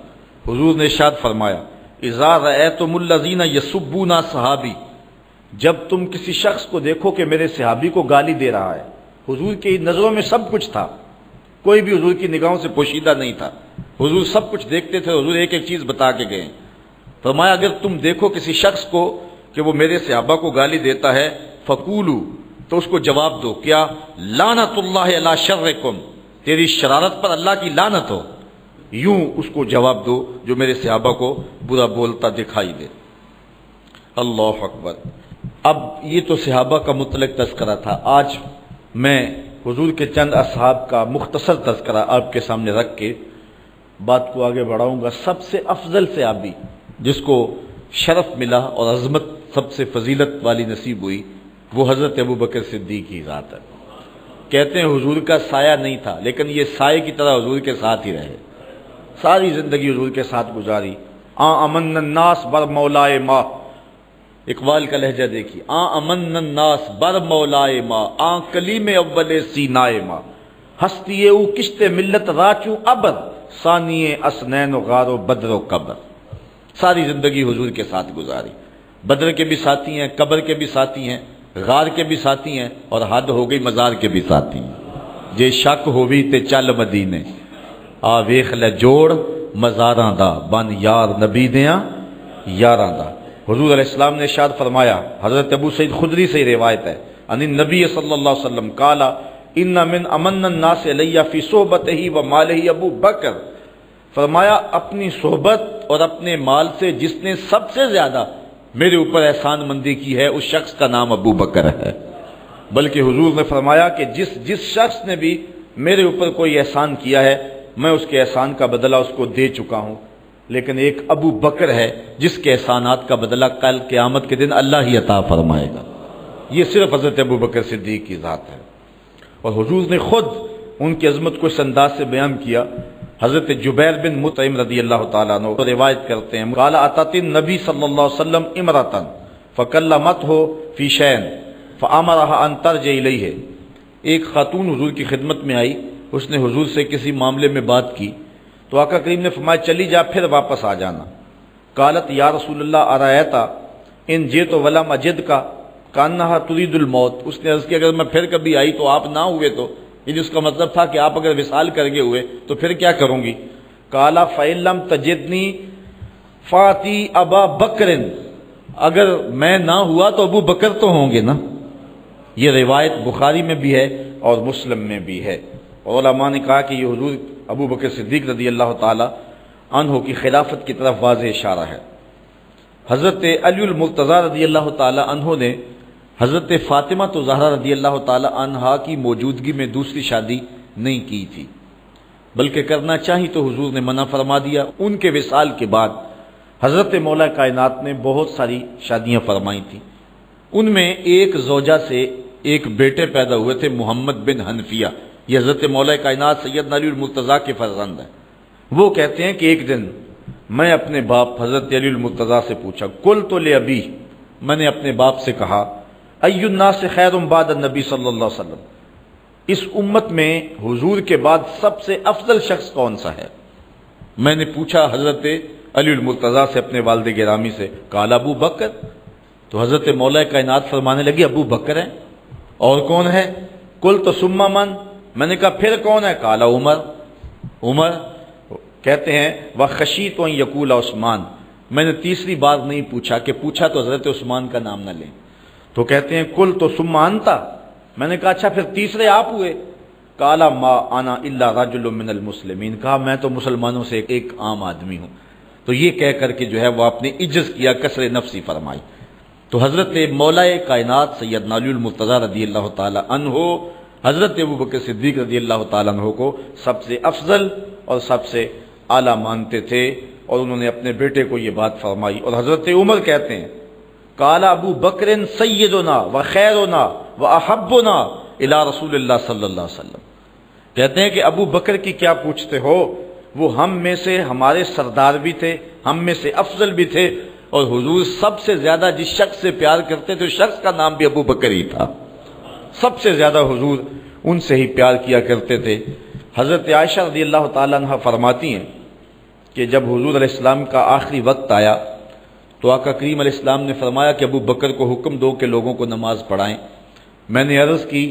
حضور نے ارشاد فرمایا اذا رأیتم الذین یسبون صحابی، جب تم کسی شخص کو دیکھو کہ میرے صحابی کو گالی دے رہا ہے، حضور کی نظروں میں سب کچھ تھا، کوئی بھی حضور کی نگاہوں سے پوشیدہ نہیں تھا، حضور سب کچھ دیکھتے تھے، حضور ایک ایک چیز بتا کے گئے۔ فرمایا اگر تم دیکھو کسی شخص کو کہ وہ میرے صحابہ کو گالی دیتا ہے فقولو، تو اس کو جواب دو کیا لعنت اللہ علی شرکم، تیری شرارت پر اللہ کی لعنت ہو، یوں اس کو جواب دو جو میرے صحابہ کو برا بولتا دکھائی دے۔ اللہ اکبر۔ اب یہ تو صحابہ کا مطلق تذکرہ تھا، آج میں حضور کے چند اصحاب کا مختصر تذکرہ آپ کے سامنے رکھ کے بات کو آگے بڑھاؤں گا۔ سب سے افضل صحابی جس کو شرف ملا اور عظمت سب سے فضیلت والی نصیب ہوئی وہ حضرت ابو بکر صدیق کی ذات ہے۔ کہتے ہیں حضور کا سایہ نہیں تھا، لیکن یہ سائے کی طرح حضور کے ساتھ ہی رہے، ساری زندگی حضور کے ساتھ گزاری۔ امن الناس بر مولائے ماں، اقبال کا لہجہ دیکھیے، امن الناس بر مولائے ماں، کلیم اول سینائے ماں، ہستی او کشت ملت راچو ابد، ثانی اسنین و غار و بدر و قبر۔ ساری زندگی حضور کے ساتھ گزاری، بدر کے بھی ساتھی ہیں، قبر کے بھی ساتھی ہیں، غار کے بھی ساتھی ہیں، اور حد ہو گئی مزار کے بھی ساتھی ہیں۔ جے شک ہووی تے چل مدینے، آ ویخ لے جوڑ مزاراں دا، بن یار نبی دیاں یاراں دا۔ حضور علیہ السلام نے ارشاد فرمایا، حضرت ابو سعید خدری سے روایت ہے، ان النبی صلی اللہ علیہ وسلم قال ان من امن الناس علی فی صحبتہ و مالہ ابو بکر، فرمایا اپنی صحبت اور اپنے مال سے جس نے سب سے زیادہ میرے اوپر احسان مندی کی ہے اس شخص کا نام ابو بکر ہے۔ بلکہ حضور نے فرمایا کہ جس شخص نے بھی میرے اوپر کوئی احسان کیا ہے میں اس کے احسان کا بدلہ اس کو دے چکا ہوں، لیکن ایک ابو بکر ہے جس کے احسانات کا بدلہ کل قیامت کے دن اللہ ہی عطا فرمائے گا۔ یہ صرف حضرت ابو بکر صدیق کی ذات ہے، اور حضور نے خود ان کی عظمت کو اس انداز سے بیان کیا۔ حضرت جبیر بن مطعم رضی اللہ تعالیٰ عنہ روایت کرتے ہیں، قال اتت النبی صلی اللہ علیہ وسلم امرأة فکلمته فی شیء فامرها ان ترجع الیہ۔ ایک خاتون حضور کی خدمت میں آئی، اس نے حضور سے کسی معاملے میں بات کی تو آقا کریم نے فرمایا چلی جا پھر واپس آ جانا۔ قالت یا رسول اللہ ارایت ان جئت ولم اجدک کانہا ترید الموت۔ اس نے عرض کیا اگر میں پھر کبھی آئی تو آپ نہ ہوئے تو، یعنی اس کا مطلب تھا کہ آپ اگر وصال کر گئے ہوئے تو پھر کیا کروں گی؟ قال فإن لم تجدنی فاتی ابا بکر، اگر میں نہ ہوا تو ابو بکر تو ہوں گے نا۔ یہ روایت بخاری میں بھی ہے اور مسلم میں بھی ہے، اور علماء نے کہا کہ یہ حضور ابو بکر صدیق رضی اللہ تعالی عنہ کی خلافت کی طرف واضح اشارہ ہے۔ حضرت علی المرتضی رضی اللہ تعالی عنہ نے حضرت فاطمہ تو زہرا رضی اللہ تعالی عنہا کی موجودگی میں دوسری شادی نہیں کی تھی، بلکہ کرنا چاہی تو حضور نے منع فرما دیا۔ ان کے وصال کے بعد حضرت مولا کائنات نے بہت ساری شادیاں فرمائی تھیں، ان میں ایک زوجہ سے ایک بیٹے پیدا ہوئے تھے محمد بن حنفیہ، یہ حضرت مولا کائنات سیدنا علی المرتضیٰ کے فرزند ہیں۔ وہ کہتے ہیں کہ ایک دن میں اپنے باپ حضرت علی المرتضیٰ سے پوچھا، قلت لأبی، میں نے اپنے باپ سے کہا، ای الناس خیر بعد النبی صلی اللہ علیہ وسلم، اس امت میں حضور کے بعد سب سے افضل شخص کون سا ہے؟ میں نے پوچھا حضرت علی المرتضیٰ سے اپنے والد گرامی سے، قال ابو بکر، تو حضرت مولا کائنات فرمانے لگی ابو بکر ہیں، اور کون ہے؟ قلت ثم من، میں نے کہا پھر کون ہے؟ قال عمر، عمر کہتے ہیں وخشیت ان یقول عثمان، میں نے تیسری بار نہیں پوچھا کہ پوچھا تو حضرت عثمان کا نام نہ لیں، تو کہتے ہیں قلت ثم انت، میں نے کہا اچھا پھر تیسرے آپ ہوئے؟ قال ما انا الا رجل من المسلمین، کہا میں تو مسلمانوں سے ایک عام آدمی ہوں۔ تو یہ کہہ کر کے جو ہے وہ آپ نے عجز کیا، کسر نفسی فرمائی۔ تو حضرت مولا کائنات سیدنا علی المرتضیٰ رضی اللہ تعالی عنہ حضرت ابو بکر صدیق رضی اللہ تعالی عنہ کو سب سے افضل اور سب سے اعلیٰ مانتے تھے، اور انہوں نے اپنے بیٹے کو یہ بات فرمائی۔ اور حضرت عمر کہتے ہیں قال ابو بکر سیدنا و خیرنا و احبنا الی رسول اللہ صلی اللہ علیہ وسلم، کہتے ہیں کہ ابو بکر کی کیا پوچھتے ہو، وہ ہم میں سے ہمارے سردار بھی تھے، ہم میں سے افضل بھی تھے، اور حضور سب سے زیادہ جس شخص سے پیار کرتے تھے اس شخص کا نام بھی ابو بکر ہی تھا، سب سے زیادہ حضور ان سے ہی پیار کیا کرتے تھے۔ حضرت عائشہ رضی اللہ تعالیٰ عنہ فرماتی ہیں کہ جب حضور علیہ السلام کا آخری وقت آیا تو آقا کریم علیہ السلام نے فرمایا کہ ابو بکر کو حکم دو کہ لوگوں کو نماز پڑھائیں۔ میں نے عرض کی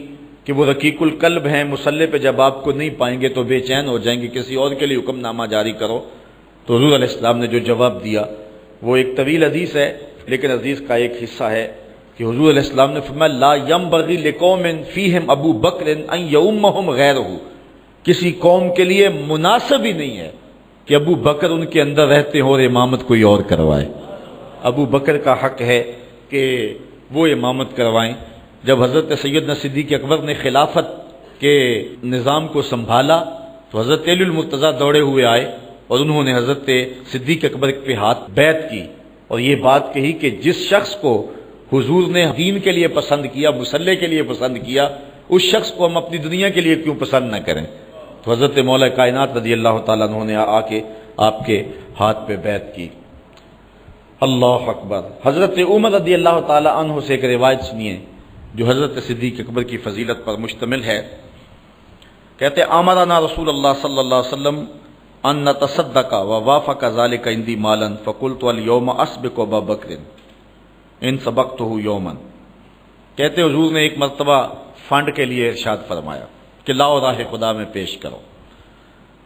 کہ وہ رقیق القلب ہیں، مصلی پہ جب آپ کو نہیں پائیں گے تو بے چین ہو جائیں گے، کسی اور کے لیے حکم نامہ جاری کرو۔ تو حضور علیہ السلام نے جو جواب دیا وہ ایک طویل حدیث ہے، لیکن حدیث کا ایک حصہ ہے کہ حضور علیہ السلام نے فرمایا لا ینبغی لقوم فیہم ابو بکر ان یؤمہم غیرہ، کسی قوم کے لیے مناسب ہی نہیں ہے کہ ابو بکر ان کے اندر رہتے ہوں اور امامت کوئی اور کروائے۔ ابو بکر کا حق ہے کہ وہ امامت کروائیں۔ جب حضرت سیدنا صدیق اکبر نے خلافت کے نظام کو سنبھالا تو حضرت علی المرتضیٰ دوڑے ہوئے آئے اور انہوں نے حضرت صدیق اکبر کے ہاتھ بیعت کی، اور یہ بات کہی کہ جس شخص کو حضور نے دین کے لیے پسند کیا، مصلی کے لیے پسند کیا، اس شخص کو ہم اپنی دنیا کے لیے کیوں پسند نہ کریں۔ تو حضرت مولا کائنات رضی اللہ تعالیٰ عنہ نے آ کے آپ کے ہاتھ پہ بیعت کی۔ اللہ اکبر۔ حضرت عمر رضی اللہ تعالیٰ عنہ سے ایک روایت سنیے جو حضرت صدیق اکبر کی فضیلت پر مشتمل ہے۔ کہتے امرنا رسول اللہ صلی اللہ علیہ وسلم ان نتصدق ووافق ذلك عندي مالا فقلت اليوم اسبق ابا بکر ان سبقته یوما، کہتے حضور نے ایک مرتبہ فنڈ کے لیے ارشاد فرمایا کہ لاؤ راہ خدا میں پیش کرو،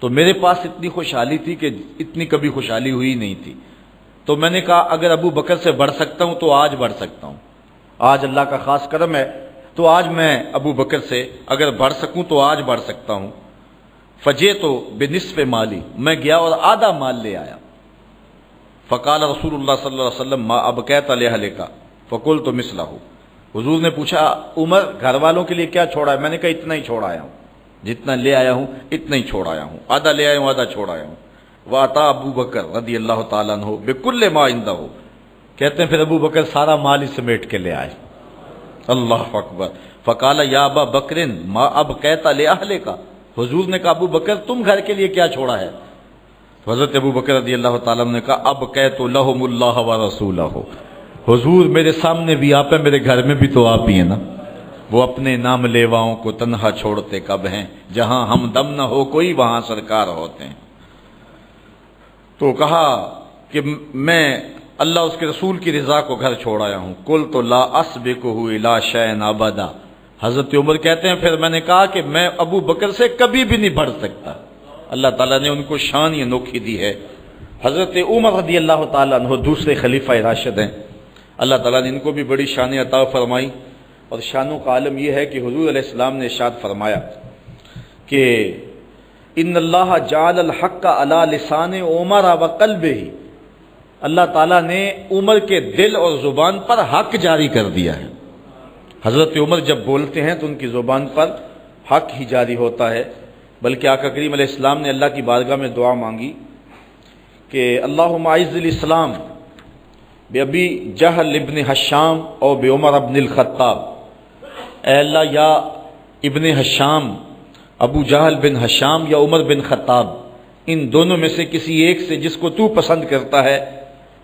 تو میرے پاس اتنی خوشحالی تھی کہ اتنی کبھی خوشحالی ہوئی نہیں تھی، تو میں نے کہا اگر ابو بکر سے بڑھ سکتا ہوں تو آج بڑھ سکتا ہوں، آج اللہ کا خاص کرم ہے تو آج میں ابو بکر سے اگر بڑھ سکوں تو آج بڑھ سکتا ہوں۔ فجے تو بنصف مالی، میں گیا اور آدھا مال لے آیا۔ فقال رسول اللہ صلی اللہ علیہ وسلم ما ابقیت لأہلک فقلت مثلہ، حضور نے پوچھا عمر گھر والوں کے لیے کیا چھوڑا ہے؟ میں نے کہا اتنا ہی چھوڑ آیا ہوں، جتنا لے آیا ہوں اتنا ہی چھوڑ آیا ہوں، آدھا لے آیا ہوں آدھا چھوڑ آیا ہوں۔ وَعَطَا ابو بکر رضی اللہ تعالیٰ عنہ بِكُلِّ مَا عِندَهُ، کہتے ہیں پھر ابو بکر سارا مال ہی سمیٹ کے لے آئے۔ اللہ اکبر۔ فقال یا ابا بکر ما ابقیت لأہلک، حضور نے کہا ابو بکر تم گھر کے لیے کیا چھوڑا ہے؟ حضرت ابو بکر رضی اللہ تعالیٰ نے کہا ابقیت لہم اللہ ورسولہ، حضور میرے سامنے بھی آپ ہیں، میرے گھر میں بھی تو آپ ہی ہیں نا۔ وہ اپنے نام لیواؤں کو تنہا چھوڑتے کب ہیں، جہاں ہم دم نہ ہو کوئی وہاں سرکار ہوتے ہیں۔ تو کہا کہ میں اللہ اس کے رسول کی رضا کو گھر چھوڑ آیا ہوں۔ قلت لا اسبقہ الی شیء ابدا، حضرت عمر کہتے ہیں پھر میں نے کہا کہ میں ابو بکر سے کبھی بھی نہیں بڑھ سکتا۔ اللہ تعالیٰ نے ان کو شان یہ انوکھی دی ہے۔ حضرت عمر رضی اللہ تعالیٰ عنہ دوسرے خلیفہ راشد ہیں، اللہ تعالیٰ نے ان کو بھی بڑی شان عطا فرمائی، اور شانوں کا عالم یہ ہے کہ حضور علیہ السلام نے ارشاد فرمایا کہ ان اللہ جعل الحق علی لسان عمر وقلبہ، اللہ تعالیٰ نے عمر کے دل اور زبان پر حق جاری کر دیا ہے۔ حضرت عمر جب بولتے ہیں تو ان کی زبان پر حق ہی جاری ہوتا ہے، بلکہ آقا کریم علیہ السلام نے اللہ کی بارگاہ میں دعا مانگی کہ اللہم اعز الاسلام بأبی جہل ابن حشام اور بعمر ابن الخطاب، اے اللہ یا ابن حشام، ابو جہل بن حشام یا عمر بن خطاب، ان دونوں میں سے کسی ایک سے جس کو تو پسند کرتا ہے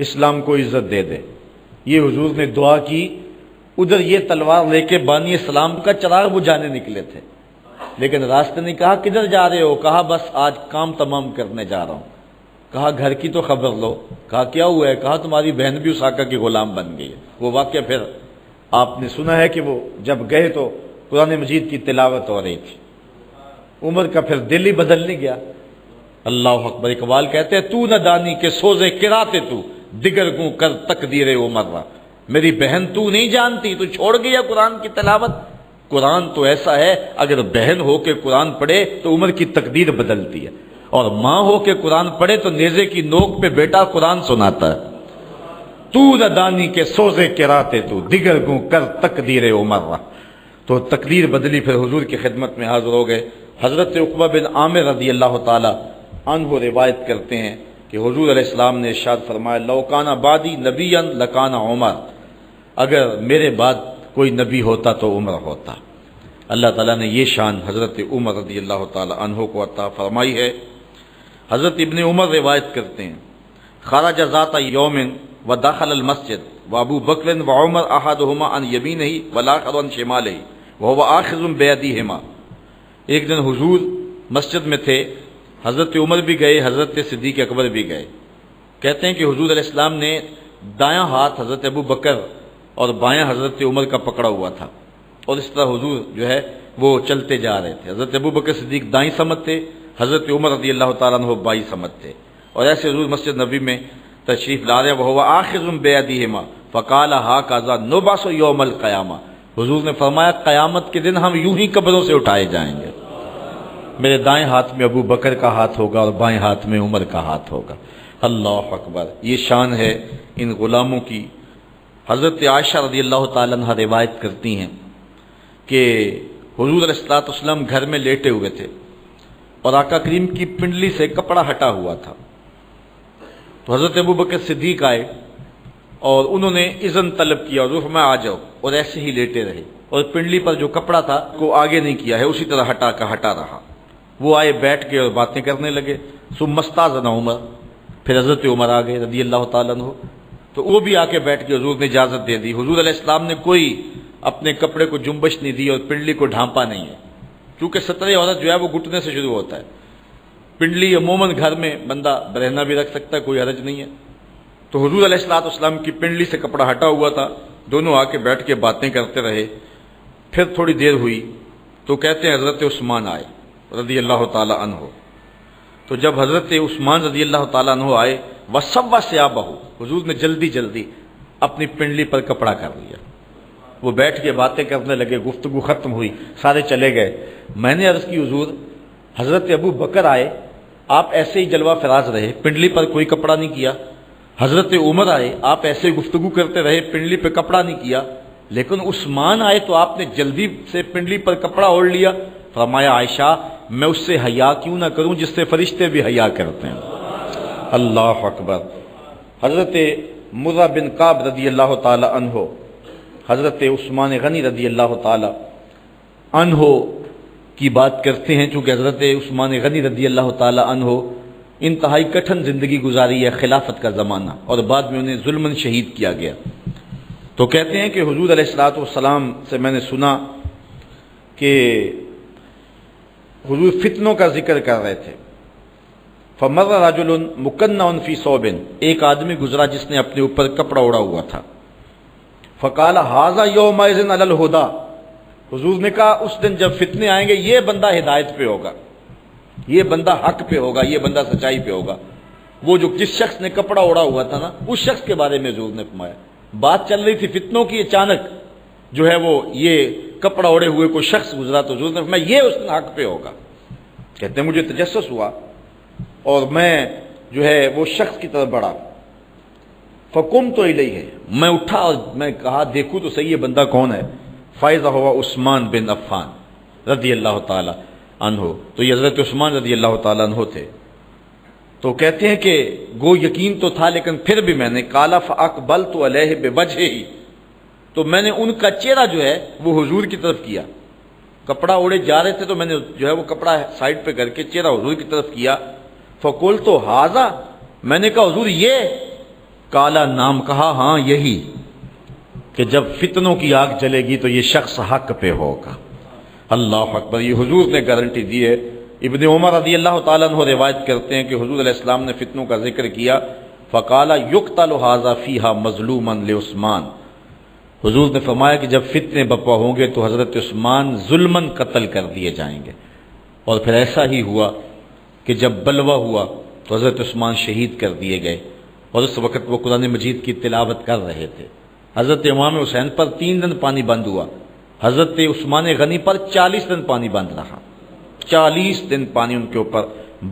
اسلام کو عزت دے دے۔ یہ حضور نے دعا کی، ادھر یہ تلوار لے کے بانی اسلام کا چراغ بجھانے نکلے تھے، لیکن راستے نے کہا کدھر جا رہے ہو؟ کہا بس آج کام تمام کرنے جا رہا ہوں۔ کہا گھر کی تو خبر لو۔ کہا کیا ہوا ہے؟ کہا تمہاری بہن بھی اس آقا کی غلام بن گئی ہے۔ وہ واقعہ پھر آپ نے سنا ہے کہ وہ جب گئے تو قرآن مجید کی تلاوت ہو رہی تھی، عمر کا پھر دل ہی بدل نہیں گیا۔ اللہ اکبر۔ اقبال کہتے ہیں تو نہ دانی کے سوزے کراتے تو دیگر کو کر تقدیر عمر را، میری بہن تو نہیں جانتی، تو چھوڑ گیا قرآن کی تلاوت۔ قرآن تو ایسا ہے اگر بہن ہو کے قرآن پڑھے تو عمر کی تقدیر بدلتی ہے، اور ماں ہو کے قرآن پڑھے تو نیزے کی نوک پہ بیٹا قرآن سناتا ہے۔ تو نہ دانی کے سوزے کراتے تو دیگر کو کر تقدیر عمر را، تو تقدیر بدلی، پھر حضور کی خدمت میں حاضر ہو گئے۔ حضرت عقبہ بن عامر رضی اللہ تعالی عنہ روایت کرتے ہیں کہ حضور علیہ السلام نے ارشاد فرمایا لو کان بعدی نبیا لکان عمر، اگر میرے بعد کوئی نبی ہوتا تو عمر ہوتا۔ اللہ تعالیٰ نے یہ شان حضرت عمر رضی اللہ تعالی عنہ کو عطا فرمائی ہے۔ حضرت ابن عمر روایت کرتے ہیں خرج ذات یوم ودخل المسجد وابو بکر وعمر احدهما عن یمینہ والاخر عن شمالہ وهو آخذ بیدیہما، ایک دن حضور مسجد میں تھے، حضرت عمر بھی گئے، حضرت صدیق اکبر بھی گئے۔ کہتے ہیں کہ حضور علیہ السلام نے دایاں ہاتھ حضرت ابو بکر اور بایاں حضرت عمر کا پکڑا ہوا تھا، اور اس طرح حضور جو ہے وہ چلتے جا رہے تھے۔ حضرت ابو بکر صدیق دائیں سمت تھے، حضرت عمر رضی اللہ تعالیٰ عنہ بائیں سمت تھے، اور ایسے حضور مسجد نبی میں تشریف لا رہے، وہو آخذ بیدیہما فقال ھکذا نبعث یوم القیامہ، حضور نے فرمایا قیامت کے دن ہم یوں ہی قبروں سے اٹھائے جائیں گے، میرے دائیں ہاتھ میں ابو بکر کا ہاتھ ہوگا اور بائیں ہاتھ میں عمر کا ہاتھ ہوگا۔ اللہ اکبر۔ یہ شان ہے ان غلاموں کی۔ حضرت عائشہ رضی اللہ تعالیٰ عنہ روایت کرتی ہیں کہ حضور علیہ الصلوۃ والسلام گھر میں لیٹے ہوئے تھے اور آقا کریم کی پنڈلی سے کپڑا ہٹا ہوا تھا، تو حضرت ابو بکر صدیق آئے اور انہوں نے اذن طلب کیا اور فرمایا آ جاؤ، اور ایسے ہی لیٹے رہے، اور پنڈلی پر جو کپڑا تھا کو آگے نہیں کیا ہے، اسی طرح ہٹا رہا۔ وہ آئے، بیٹھ کے اور باتیں کرنے لگے۔ ثم استاذن عمر، پھر حضرت عمر آ گئے رضی اللہ تعالیٰ عنہ، تو وہ بھی آ کے بیٹھ کے حضور نے اجازت دے دی۔ حضور علیہ السلام نے کوئی اپنے کپڑے کو جنبش نہیں دی اور پنڈلی کو ڈھانپا نہیں ہے، کیونکہ سترے عورت جو ہے وہ گھٹنے سے شروع ہوتا ہے۔ پنڈلی عموماً گھر میں بندہ برہنہ بھی رکھ سکتا ہے، کوئی حرج نہیں ہے۔ تو حضور علیہ السلام کی پنڈلی سے کپڑا ہٹا ہوا تھا، دونوں آ کے بیٹھ کے باتیں کرتے رہے۔ پھر تھوڑی دیر ہوئی تو کہتے ہیں حضرت عثمان آئے رضی اللہ تعالی عنہ، تو جب حضرت عثمان رضی اللہ تعالیٰ عنہ آئے وَصَوَّ ثِيَابَهُ، حضور نے جلدی جلدی اپنی پنڈلی پر کپڑا کر لیا۔ وہ بیٹھ کے باتیں کرنے لگے، گفتگو ختم ہوئی، سارے چلے گئے۔ میں نے عرض کی حضور حضرت ابو بکر آئے، آپ ایسے ہی جلوہ فراز رہے، پنڈلی پر کوئی کپڑا نہیں کیا۔ حضرت عمر آئے، آپ ایسے گفتگو کرتے رہے، پنڈلی پہ کپڑا نہیں کیا، لیکن عثمان آئے تو آپ نے جلدی سے پنڈلی پر کپڑا اوڑھ لیا۔ فرمایا عائشہ میں اس سے حیا کیوں نہ کروں جس سے فرشتے بھی حیا کرتے ہیں۔ اللہ اکبر۔ حضرت مرہ بن کعب رضی اللہ تعالی عنہ حضرت عثمان غنی رضی اللہ تعالی عنہ کی بات کرتے ہیں، چونکہ حضرت عثمان غنی رضی اللہ تعالی عنہ انتہائی کٹھن زندگی گزاری ہے، خلافت کا زمانہ، اور بعد میں انہیں ظلماً شہید کیا گیا۔ تو کہتے ہیں کہ حضور علیہ الصلوۃ والسلام سے میں نے سنا کہ حضور فتنوں کا ذکر کر رہے تھے۔ فمر رجل مکنع فی ثوب، ایک آدمی گزرا جس نے اپنے اوپر کپڑا اوڑا ہوا تھا۔ فقال ھذا یومئذ علی الہدی، حضور نے کہا اس دن جب فتنے آئیں گے یہ بندہ ہدایت پہ ہوگا، یہ بندہ حق پہ ہوگا، یہ بندہ سچائی پہ ہوگا۔ وہ جو جس شخص نے کپڑا اوڑا ہوا تھا نا، اس شخص کے بارے میں حضور نے فرمایا۔ بات چل رہی تھی فتنوں کی، اچانک جو ہے وہ یہ کپڑا اوڑے ہوئے کوئی شخص گزرا تو حضور نے فرمایا یہ اس دن حق پہ ہوگا۔ کہتے ہیں مجھے تجسس ہوا اور میں جو ہے وہ شخص کی طرف بڑھا۔ فقمت الیہ، میں اٹھا اور میں کہا دیکھوں تو صحیح یہ بندہ کون ہے۔ فاذا ہوا عثمان بن عفان رضی اللہ تعالی عنہ، تو یہ حضرت عثمان رضی اللہ تعالی عنہ تھے۔ تو کہتے ہیں کہ گو یقین تو تھا لیکن پھر بھی میں نے قال فاقبلت علیہ بوجہہ، تو میں نے ان کا چہرہ جو ہے وہ حضور کی طرف کیا۔ کپڑا اوڑے جا رہے تھے تو میں نے جو ہے وہ کپڑا سائڈ پہ کر کے چہرہ حضور کی طرف کیا۔ فقلت ھذا، میں نے کہا حضور یہ؟ کالا، نام کہا ہاں یہی، کہ جب فتنوں کی آگ جلے گی تو یہ شخص حق پہ ہوگا۔ اللہ اکبر، یہ حضور نے گارنٹی دی ہے۔ ابن عمر رضی اللہ تعالیٰ عنہ روایت کرتے ہیں کہ حضور علیہ السلام نے فتنوں کا ذکر کیا۔ فقال یقتل ھذا فیھا مظلوما لعثمان، حضور نے فرمایا کہ جب فتنے بپا ہوں گے تو حضرت عثمان ظلماً قتل کر دیے جائیں گے۔ اور پھر ایسا ہی ہوا کہ جب بلوہ ہوا تو حضرت عثمان شہید کر دیے گئے، اور اس وقت وہ قرآن مجید کی تلاوت کر رہے تھے۔ حضرت امام حسین پر 3 دن پانی بند ہوا، حضرت عثمان غنی پر 40 دن پانی بند رہا، 40 دن پانی ان کے اوپر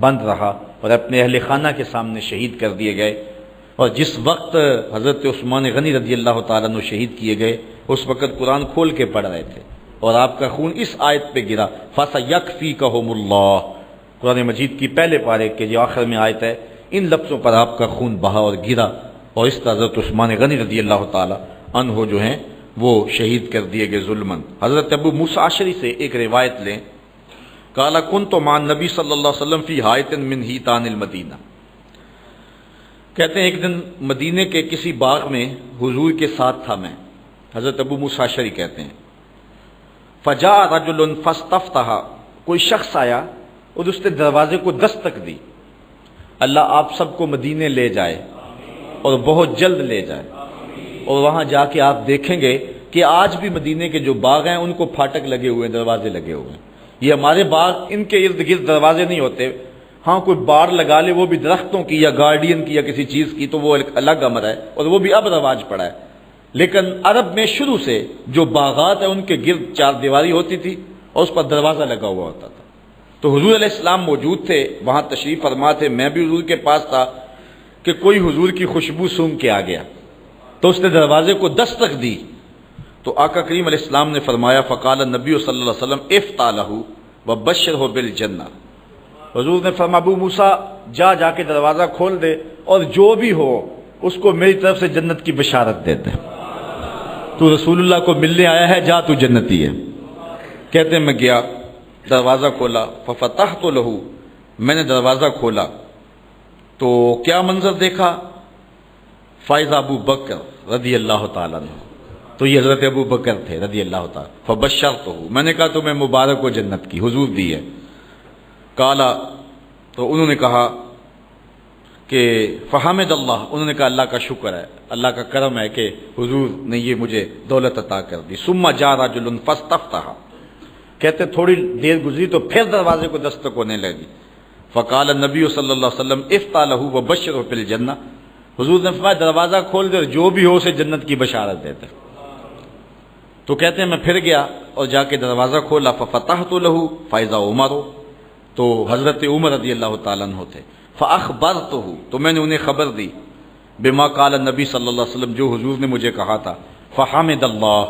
بند رہا، اور اپنے اہل خانہ کے سامنے شہید کر دیے گئے۔ اور جس وقت حضرت عثمان غنی رضی اللہ تعالیٰ عنہ شہید کیے گئے اس وقت قرآن کھول کے پڑھ رہے تھے، اور آپ کا خون اس آیت پہ گرا، فَسَيَكْفِيكَهُمُ اللَّهُ، قرآن مجید کی پہلے پارے کے جو آخر میں آیت ہے، ان لفظوں پر آپ کا خون بہا اور گرا، اور اس طرح حضرت عثمان غنی رضی اللہ تعالی عنہ جو ہیں وہ شہید کر دیے گئے ظلماً۔ حضرت ابو موسیٰ اشعری سے ایک روایت لیں، قال كنت مع النبی صلی اللہ علیہ وسلم فی حائط من حیطان المدینہ، کہتے ہیں ایک دن مدینے کے کسی باغ میں حضور کے ساتھ تھا میں، حضرت ابو موسیٰ اشعری کہتے ہیں۔ فجاء رجل فاستفتح، کوئی شخص آیا اور اس نے دروازے کو دستک دی۔ اللہ آپ سب کو مدینے لے جائے اور بہت جلد لے جائے، اور وہاں جا کے آپ دیکھیں گے کہ آج بھی مدینے کے جو باغ ہیں ان کو پھاٹک لگے ہوئے ہیں، دروازے لگے ہوئے ہیں۔ یہ ہمارے باغ، ان کے ارد گرد دروازے نہیں ہوتے، ہاں کوئی بار لگا لے وہ بھی درختوں کی یا گارڈین کی یا کسی چیز کی تو وہ ایک الگ امر ہے، اور وہ بھی اب رواج پڑا ہے۔ لیکن عرب میں شروع سے جو باغات ہیں ان کے گرد 4 دیواری ہوتی تھی اور اس پر دروازہ لگا ہوا ہوتا تھا۔ تو حضور علیہ السلام موجود تھے، وہاں تشریف فرما تھے، میں بھی حضور کے پاس تھا کہ کوئی حضور کی خوشبو سونگھ کے آ گیا، تو اس نے دروازے کو دستک دی، تو آقا کریم علیہ السلام نے فرمایا فقال النبی صلی اللہ علیہ وسلم افتح لہ وبشرہ بالجنہ، حضور نے فرمایا ابو موسیٰ جا کے دروازہ کھول دے اور جو بھی ہو اس کو میری طرف سے جنت کی بشارت دے دے، تو رسول اللہ کو ملنے آیا ہے، جا تو جنتی ہے۔ کہتے ہیں میں گیا، دروازہ کھولا، ففتحت لہ، میں نے دروازہ کھولا تو کیا منظر دیکھا، فائزہ ابو بکر رضی اللہ تعالیٰ عنہ، تو یہ حضرت ابو بکر تھے رضی اللہ تعالیٰ۔ فبشرتہ، میں نے کہا تمہیں مبارک ہو جنت کی، حضور دی ہے۔ کالا، تو انہوں نے کہا کہ فحمد اللہ، انہوں نے کہا اللہ کا شکر ہے، اللہ کا کرم ہے کہ حضور نے یہ مجھے دولت عطا کر دی۔ ثم جاء رجل فاستفتح، کہتے تھوڑی دیر گزری تو پھر دروازے کو دستک ہونے لگی۔ فقال النبی صلی اللہ علیہ وسلم افتح لہ وبشرہ بالجنہ، حضور نے فرمایا دروازہ کھول دے، جو بھی ہو اسے جنت کی بشارت دیتے۔ تو کہتے ہیں میں پھر گیا اور جا کے دروازہ کھولا، ففتحت لہ فاذا عمر، تو حضرت عمر رضی اللہ تعالیٰ عنہ تھے۔ فاخبرتہ، تو میں نے انہیں خبر دی بما قال نبی صلی اللہ علیہ وسلم، جو حضور نے مجھے کہا تھا، فحمد اللہ،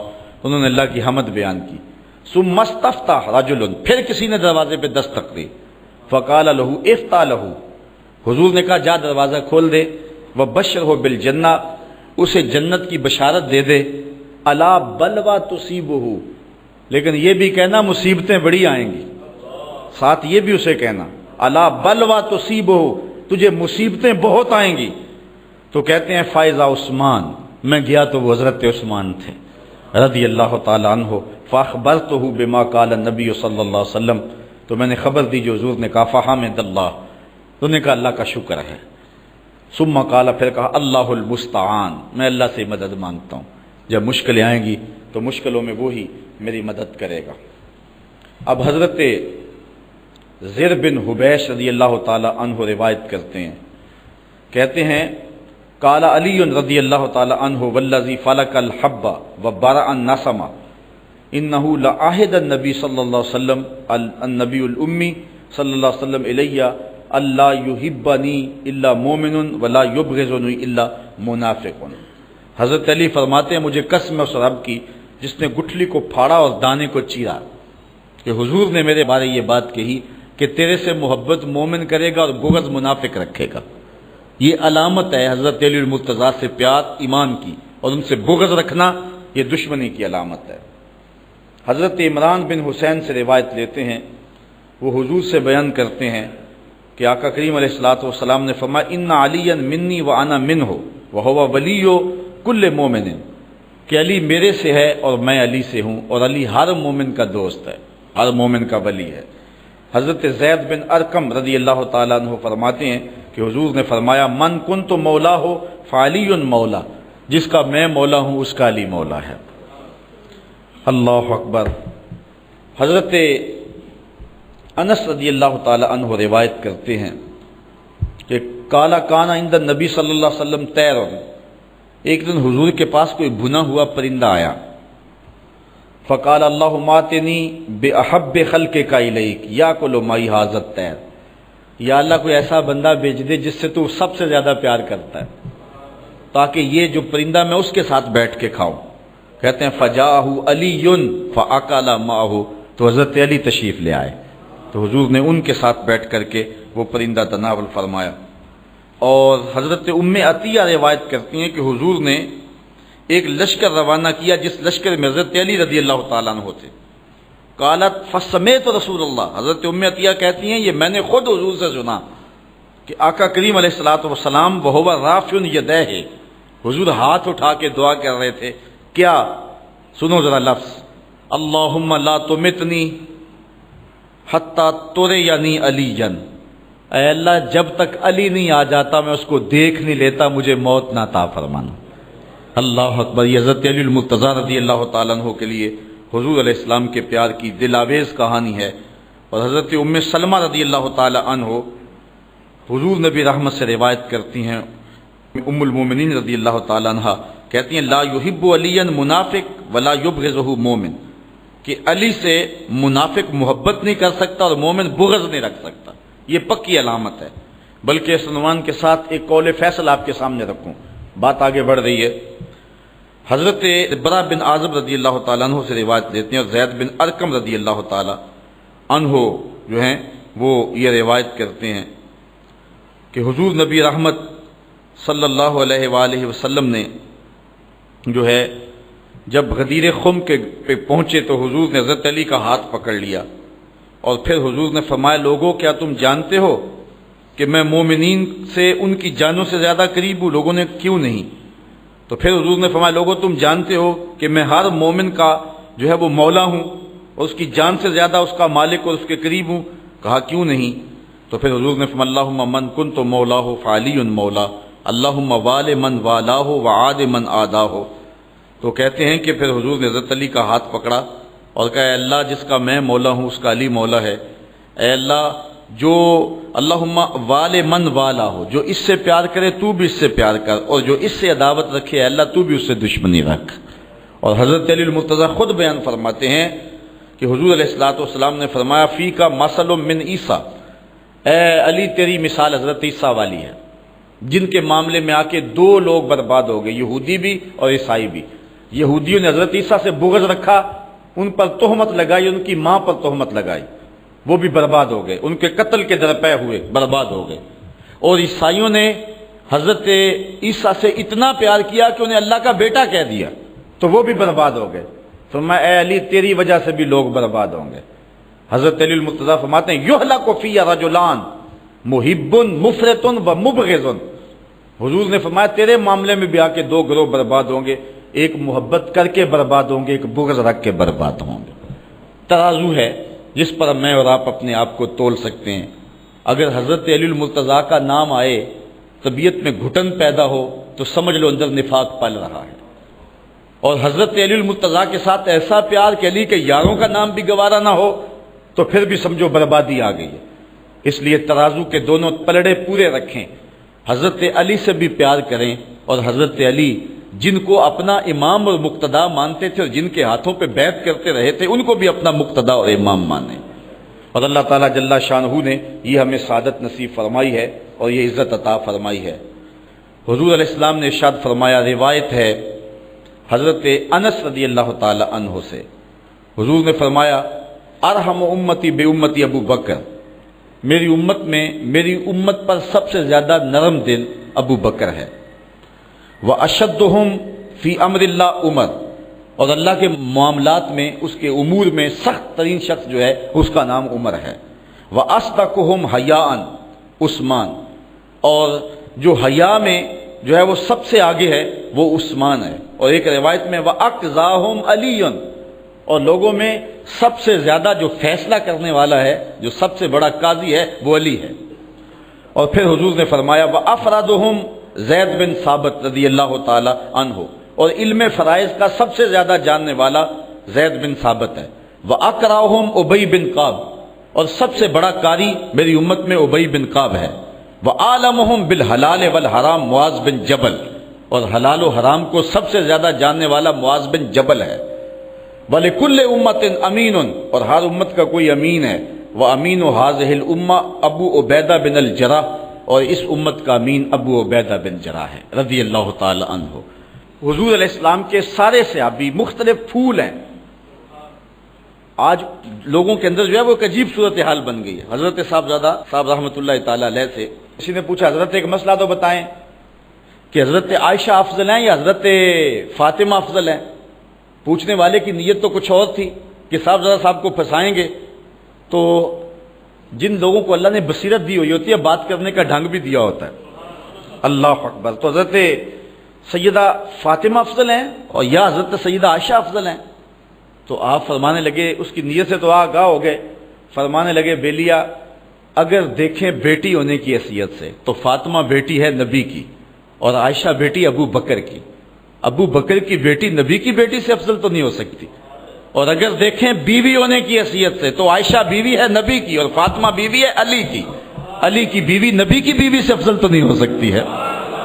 انہوں نے اللہ کی حمد بیان کی، ثم استفتح رجل، پھر کسی نے دروازے پہ دستک دی، فقال له افتح له، حضور نے کہا جا دروازہ کھول دے، وبشرہ بالجنہ، اسے جنت کی بشارت دے دے، الا بلوا تصیبہ، لیکن یہ بھی کہنا مصیبتیں بڑی آئیں گی، ساتھ یہ بھی اسے کہنا الا بلوا تصیبہ، تجھے مصیبتیں بہت آئیں گی۔ تو کہتے ہیں فائزہ عثمان، میں گیا تو وہ حضرت عثمان تھے رضی اللہ تعالی عنہ، فاخبرتہ بما قال النبی صلی اللہ علیہ وسلم، تو میں نے خبر دی جو حضور نے کہا، فحمد اللہ، تو نے کہا اللہ کا شکر ہے، ثم قال، پھر کہا اللہ المستعان، میں اللہ سے مدد مانگتا ہوں، جب مشکلیں آئیں گی تو مشکلوں میں وہی میری مدد کرے گا۔ اب حضرت زر بن حبیش رضی اللہ تعالی عنہ روایت کرتے ہیں، کہتے ہیں قال علی رضی اللہ تعالی عنہ والذی فلق الحب وبرأ النسم انہ لعہد النبی صلی اللہ علیہ وسلم النبی الامی صلی اللہ علیہ وسلم الی اللہ یحبنی الا مومن ولا یبغضنی الا منافق۔ حضرت علی فرماتے ہیں مجھے قسم اس رب کی جس نے گٹھلی کو پھاڑا اور دانے کو چیرا، کہ حضور نے میرے بارے یہ بات کہی کہ تیرے سے محبت مومن کرے گا اور بغض منافق رکھے گا۔ یہ علامت ہے حضرت علی المرتضیٰ سے پیار ایمان کی، اور ان سے بغض رکھنا یہ دشمنی کی علامت ہے۔ حضرت عمران بن حسین سے روایت لیتے ہیں، وہ حضور سے بیان کرتے ہیں کہ آقا کریم علیہ الصلوۃ والسلام نے فرمایا ان علی منی وانا منہ وہو ولی کل مومن، کہ علی میرے سے ہے اور میں علی سے ہوں، اور علی ہر مومن کا دوست ہے، ہر مومن کا ولی ہے۔ حضرت زید بن ارقم رضی اللہ تعالیٰ عنہ فرماتے ہیں کہ حضور نے فرمایا من کنت مولا ہو فعلی مولا، جس کا میں مولا ہوں اس کا علی مولا ہے۔ اللہ اکبر۔ حضرت انس رضی اللہ تعالی عنہ روایت کرتے ہیں کہ کالا کانا عند النبی صلی اللہ علیہ وسلم طیر، ایک دن حضور کے پاس کوئی بھنا ہوا پرندہ آیا، فقال اللہم آتنی بأحب خلقک الیک یاکل معی ھذا الطیر، یا اللہ کوئی ایسا بندہ بھیج دے جس سے تو سب سے زیادہ پیار کرتا ہے، تاکہ یہ جو پرندہ میں اس کے ساتھ بیٹھ کے کھاؤں۔ کہتے ہیں فجاءہ علی فاکل معہ، تو حضرت علی تشریف لے آئے، تو حضور نے ان کے ساتھ بیٹھ کر کے وہ پرندہ تناول فرمایا۔ اور حضرت ام عطیہ روایت کرتی ہیں کہ حضور نے ایک لشکر روانہ کیا جس لشکر میں حضرت علی رضی اللہ تعالیٰ عنہ تھے۔ قالت فسمیت رسول اللہ، حضرت ام عطیہ کہتی ہیں یہ میں نے خود حضور سے سنا کہ آقا کریم علیہ الصلوۃ والسلام وہو رافع یدیہ، حضور ہاتھ اٹھا کے دعا کر رہے تھے، کیا؟ سنو ذرا لفظ، اللہم لا تمتنی حتی ترینی علی، اے اللہ جب تک علی نہیں آ جاتا میں اس کو دیکھ نہیں لیتا، مجھے موت نہ عطا فرمانا۔ اللہ اکبر۔ یہ حضرت علی المرتضیٰ رضی اللہ تعالیٰ عنہ کے لیے حضور علیہ السلام کے پیار کی دل آویز کہانی ہے۔ اور حضرت ام سلمہ رضی اللہ تعالیٰ عنہ حضور نبی رحمت سے روایت کرتی ہیں، ام المومنین رضی اللہ تعالیٰ عنہ کہتی ہیں لا یحب علی منافق ولا یبغضہ مومن، کہ علی سے منافق محبت نہیں کر سکتا اور مومن بغض نہیں رکھ سکتا، یہ پکی علامت ہے۔ بلکہ اس عنوان کے ساتھ ایک قول فیصل آپ کے سامنے رکھوں، بات آگے بڑھ رہی ہے۔ حضرت برا بن عازب رضی اللہ تعالیٰ عنہ سے روایت لیتے ہیں، اور زید بن ارقم رضی اللہ تعالیٰ عنہ جو ہیں وہ یہ روایت کرتے ہیں کہ حضور نبی رحمت صلی اللہ علیہ وآلہ وسلم نے جو ہے جب غدیر خم کے پہ پہنچے تو حضور نے حضرت علی کا ہاتھ پکڑ لیا، اور پھر حضور نے فرمایا لوگوں کیا تم جانتے ہو کہ میں مومنین سے ان کی جانوں سے زیادہ قریب ہوں؟ لوگوں نے کیوں نہیں؟ تو پھر حضور نے فرمایا لوگوں تم جانتے ہو کہ میں ہر مومن کا جو ہے وہ مولا ہوں اور اس کی جان سے زیادہ اس کا مالک اور اس کے قریب ہوں؟ کہا کیوں نہیں؟ تو پھر حضور نے فرمایا اللہم من کنت مولاہ فعلی مولا، اللہم وال من والاہ وعاد من آداہ۔ تو کہتے ہیں کہ پھر حضور نے حضرت علی کا ہاتھ پکڑا اور کہا اے اللہ جس کا میں مولا ہوں اس کا علی مولا ہے، اے اللہ جو اللہم وال من والا ہو، جو اس سے پیار کرے تو بھی اس سے پیار کر، اور جو اس سے عداوت رکھے اے اللہ تو بھی اس سے دشمنی رکھ۔ اور حضرت علی المرتضیٰ خود بیان فرماتے ہیں کہ حضور علیہ الصلوۃ والسلام نے فرمایا فی کا مثل من عیسیٰ، اے علی تیری مثال حضرت عیسیٰ والی ہے، جن کے معاملے میں آ کے دو لوگ برباد ہو گئے، یہودی بھی اور عیسائی بھی۔ یہودیوں نے حضرت عیسیٰ سے بغض رکھا، ان پر تہمت لگائی، ان کی ماں پر تہمت لگائی، وہ بھی برباد ہو گئے، ان کے قتل کے درپے ہوئے، برباد ہو گئے۔ اور عیسائیوں نے حضرت عیسیٰ سے اتنا پیار کیا کہ انہیں اللہ کا بیٹا کہہ دیا، تو وہ بھی برباد ہو گئے۔ فرمایا اے علی تیری وجہ سے بھی لوگ برباد ہوں گے۔ حضرت علی المرتضیٰ فرماتے ہیں یہلک فی رجلان محب مفرط و مبغض۔ حضور نے فرمایا تیرے معاملے میں بھی آ کے دو گروہ برباد ہوں گے، ایک محبت کر کے برباد ہوں گے، ایک بغض رکھ کے برباد ہوں گے۔ ترازو ہے جس پر میں اور آپ اپنے آپ کو تول سکتے ہیں۔ اگر حضرت علی المرتضیٰ کا نام آئے، طبیعت میں گھٹن پیدا ہو، تو سمجھ لو اندر نفاق پل رہا ہے۔ اور حضرت علی المرتضیٰ کے ساتھ ایسا پیار کہ علی کے یاروں کا نام بھی گوارا نہ ہو، تو پھر بھی سمجھو بربادی آ گئی ہے۔ اس لیے ترازو کے دونوں پلڑے پورے رکھیں، حضرت علی سے بھی پیار کریں، اور حضرت علی جن کو اپنا امام اور مقتدا مانتے تھے اور جن کے ہاتھوں پہ بیعت کرتے رہے تھے، ان کو بھی اپنا مقتدا اور امام مانیں۔ اور اللہ تعالیٰ جل شانہ نے یہ ہمیں سعادت نصیب فرمائی ہے اور یہ عزت عطا فرمائی ہے۔ حضور علیہ السلام نے ارشاد فرمایا، روایت ہے حضرت انس رضی اللہ تعالی عنہ سے، حضور نے فرمایا ارحم امتی بے امتی ابو بکر، میری امت میں میری امت پر سب سے زیادہ نرم دل ابو بکر ہے۔ واشدہم فی امر اللہ عمر، اور اللہ کے معاملات میں، اس کے امور میں سخت ترین شخص جو ہے اس کا نام عمر ہے۔ وَأَصْدَقُهُمْ حَيَاءً عثمان، اور جو حیا میں جو ہے وہ سب سے آگے ہے وہ عثمان ہے۔ اور ایک روایت میں وَأَقْضَاهُمْ عَلِيٌّ، اور لوگوں میں سب سے زیادہ جو فیصلہ کرنے والا ہے، جو سب سے بڑا قاضی ہے، وہ علی ہے۔ اور پھر حضور نے فرمایا وَأَفْرَدُهُمْ زید بن ثابت رضی اللہ تعالی عنہ، اور علم فرائض کا سب سے زیادہ جاننے والا زید بن ثابت ہے۔ وَأَقْرَأُهُمْ اُبَيْ بن کعب، اور سب سے بڑا قاری میری امت میں ابی بن کعب ہے۔ وَعَالَمُهُمْ بِالْحَلَالِ وَالْحَرَامِ معاذ بن جبل، اور حلال و حرام کو سب سے زیادہ جاننے والا معاذ بن جبل ہے۔ وَلِكُلِّ أُمَّةٍ أَمِينٌ، اور ہر امت کا کوئی امین ہے۔ وَأَمِينُ هَذِهِ الْأُمَّةِ ابو عبیدہ بن الجراح، اور اس امت کا امین ابو عبیدہ بن جراح ہے رضی اللہ تعالی عنہ۔ حضور علیہ السلام کے سارے صحابی مختلف پھول ہیں۔ آج لوگوں کے اندر جو ہے وہ ایک عجیب صورتحال بن گئی ہے۔ حضرت صاحبزادہ صاحب رحمۃ اللہ تعالی علیہ سے کسی نے پوچھا حضرت ایک مسئلہ تو بتائیں کہ حضرت عائشہ افضل ہیں یا حضرت فاطمہ افضل ہیں؟ پوچھنے والے کی نیت تو کچھ اور تھی کہ صاحبزادہ صاحب کو پھنسائیں گے۔ تو جن لوگوں کو اللہ نے بصیرت دی ہوئی ہوتی ہے، بات کرنے کا ڈھنگ بھی دیا ہوتا ہے۔ اللہ اکبر۔ تو حضرت سیدہ فاطمہ افضل ہیں اور یا حضرت سیدہ عائشہ افضل ہیں؟ تو آپ فرمانے لگے، اس کی نیت سے تو آگاہ ہو گئے، فرمانے لگے بیلیا اگر دیکھیں بیٹی ہونے کی حیثیت سے تو فاطمہ بیٹی ہے نبی کی اور عائشہ بیٹی ابو بکر کی۔ ابو بکر کی بیٹی نبی کی بیٹی سے افضل تو نہیں ہو سکتی۔ اور اگر دیکھیں بیوی ہونے کی حیثیت سے تو عائشہ بیوی ہے نبی کی اور فاطمہ بیوی ہے علی کی۔ علی کی بیوی نبی کی بیوی سے افضل تو نہیں ہو سکتی ہے،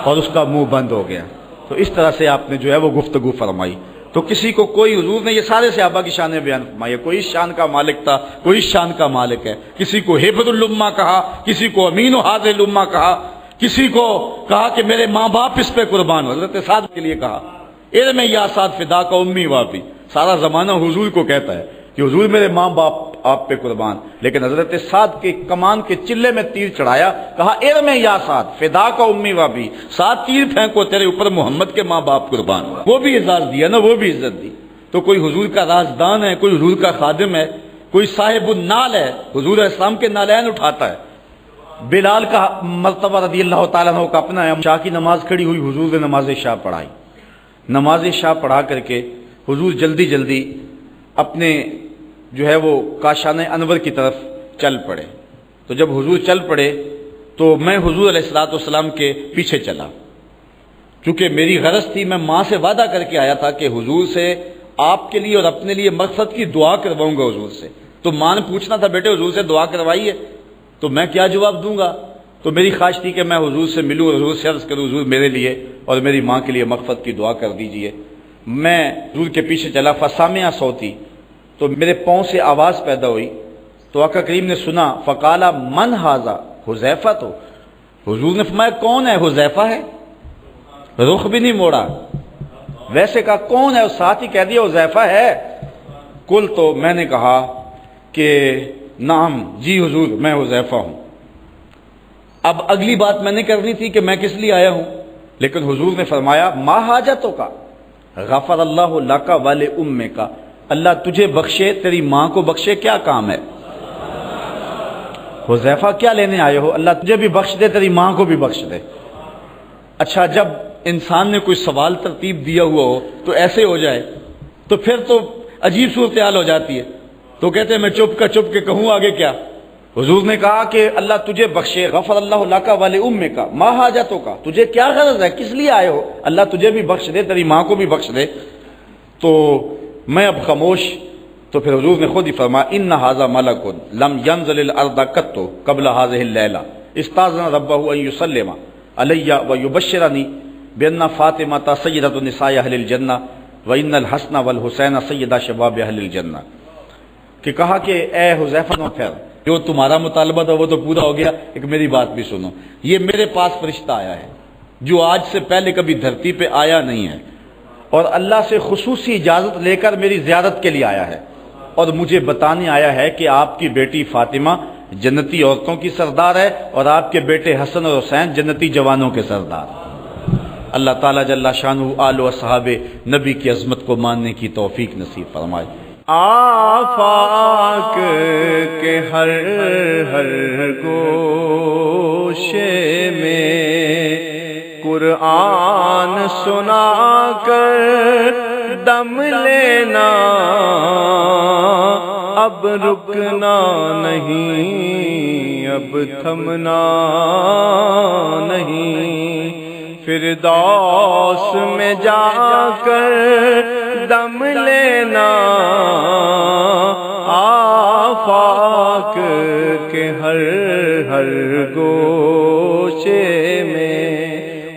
اور اس کا منہ بند ہو گیا۔ تو اس طرح سے آپ نے جو ہے وہ گفتگو فرمائی۔ تو کسی کو کوئی، حضور نے یہ سارے صحابہ کی شانیں بیان فرمائی، کوئی اس شان کا مالک تھا، کوئی اس شان کا مالک ہے۔ کسی کو حبر الامہ کہا، کسی کو امین حاضر الامہ کہا، کسی کو کہا کہ میرے ماں باپ اس پہ قربان، حضرت سعد کے لیے کہا علم یا سعد فدا کا امی وابی، سارا زمانہ حضور کو کہتا ہے کہ حضور میرے ماں باپ آپ پہ قربان، لیکن حضرت سعد کے کمان کے چلے میں تیر چڑھایا، کہا ارم یا سعد فدا کا امی وابی، سعد تیر پھینکو تیرے اوپر محمد کے ماں باپ قربان۔ وہ بھی اعزاز دیا نا، وہ بھی عزت دی۔ تو کوئی حضور کا رازدان ہے، کوئی حضور کا خادم ہے، کوئی صاحب النال ہے، حضور اسلام کے نالین اٹھاتا ہے۔ بلال کا مرتبہ رضی اللہ تعالیٰ عنہ کا اپنا ہے۔ شاہ کی نماز کھڑی ہوئی، حضور نے نماز شاہ پڑھائی۔ نماز شاہ پڑھا کر کے حضور جلدی جلدی اپنے جو ہے وہ کاشان انور کی طرف چل پڑے۔ تو جب حضور چل پڑے تو میں حضور علیہ السلام کے پیچھے چلا، چونکہ میری غرض تھی، میں ماں سے وعدہ کر کے آیا تھا کہ حضور سے آپ کے لیے اور اپنے لیے مقصد کی دعا کرواؤں گا حضور سے۔ تو ماں نے پوچھنا تھا بیٹے حضور سے دعا کروائیے، تو میں کیا جواب دوں گا؟ تو میری خواہش تھی کہ میں حضور سے ملوں اور حضور سے عرض کروں حضور میرے لیے اور میری ماں کے لیے مغفرت کی دعا کر دیجئے۔ میں حضور کے پیچھے چلا، فسامع صوتی، تو میرے پاؤں سے آواز پیدا ہوئی، تو آقا کریم نے سنا، فقالا من ھذا، حذیفہ تو حضور نے فرمایا کون ہے؟ حذیفہ ہے، رخ بھی نہیں موڑا، ویسے کہا کون ہے، اور ساتھ ہی کہہ دیا حذیفہ ہے۔ کل تو میں نے کہا کہ نعم، جی حضور میں حذیفہ ہوں۔ اب اگلی بات میں نے کرنی تھی کہ میں کس لیے آیا ہوں، لیکن حضور نے فرمایا ما حاجتوں کا، غفر اللہ لک ولی امک، اللہ تجھے بخشے تیری ماں کو بخشے، کیا کام ہے؟ حذیفہ کیا لینے آئے ہو؟ اللہ تجھے بھی بخش دے تیری ماں کو بھی بخش دے۔ اچھا جب انسان نے کوئی سوال ترتیب دیا ہوا ہو تو ایسے ہو جائے تو پھر تو عجیب صورتحال ہو جاتی ہے، تو کہتے ہیں میں چپ کے کہوں آگے کیا؟ حضور نے کہا کہ اللہ تجھے بخشے، غفر اللہ لک ولی امک، ما حاجتوں کا، تجھے کیا غرض ہے، کس لیے آئے ہو، اللہ تجھے بھی بخش دے تیری ماں کو بھی بخش دے۔ تو میں اب خاموش، تو پھر حضور نے خود ہی فرمایا ان ھذا ملک لم ینزل الارض قط قبل هذه الليلہ استاذن ربہ ان یسلم علی ویبشرنی بان فاطمہ سیدۃ نساء اہل الجنہ وان الحسن والحسین سیدہ شباب اہل الجنہ، کہ کہا کہ اے حذیفہ نو پھر جو تمہارا مطالبہ تھا وہ تو پورا ہو گیا، ایک میری بات بھی سنو، یہ میرے پاس فرشتہ آیا ہے جو آج سے پہلے کبھی دھرتی پہ آیا نہیں ہے، اور اللہ سے خصوصی اجازت لے کر میری زیارت کے لیے آیا ہے، اور مجھے بتانے آیا ہے کہ آپ کی بیٹی فاطمہ جنتی عورتوں کی سردار ہے اور آپ کے بیٹے حسن اور حسین جنتی جوانوں کے سردار۔ اللہ تعالیٰ جل شانہ آل و صحاب نبی کی عظمت کو ماننے کی توفیق نصیب فرمائے۔ آفاق کے ہر گوشے میں قرآن سنا کر دم لینا، اب رکنا نہیں، اب تھمنا نہیں، فردوس میں جا کر دم لینا، آفاق کے ہر گوشے میں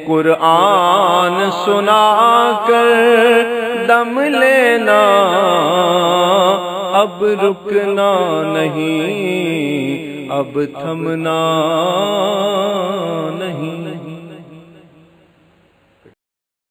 قرآن سنا کر دم لینا، اب رکنا نہیں، اب تھمنا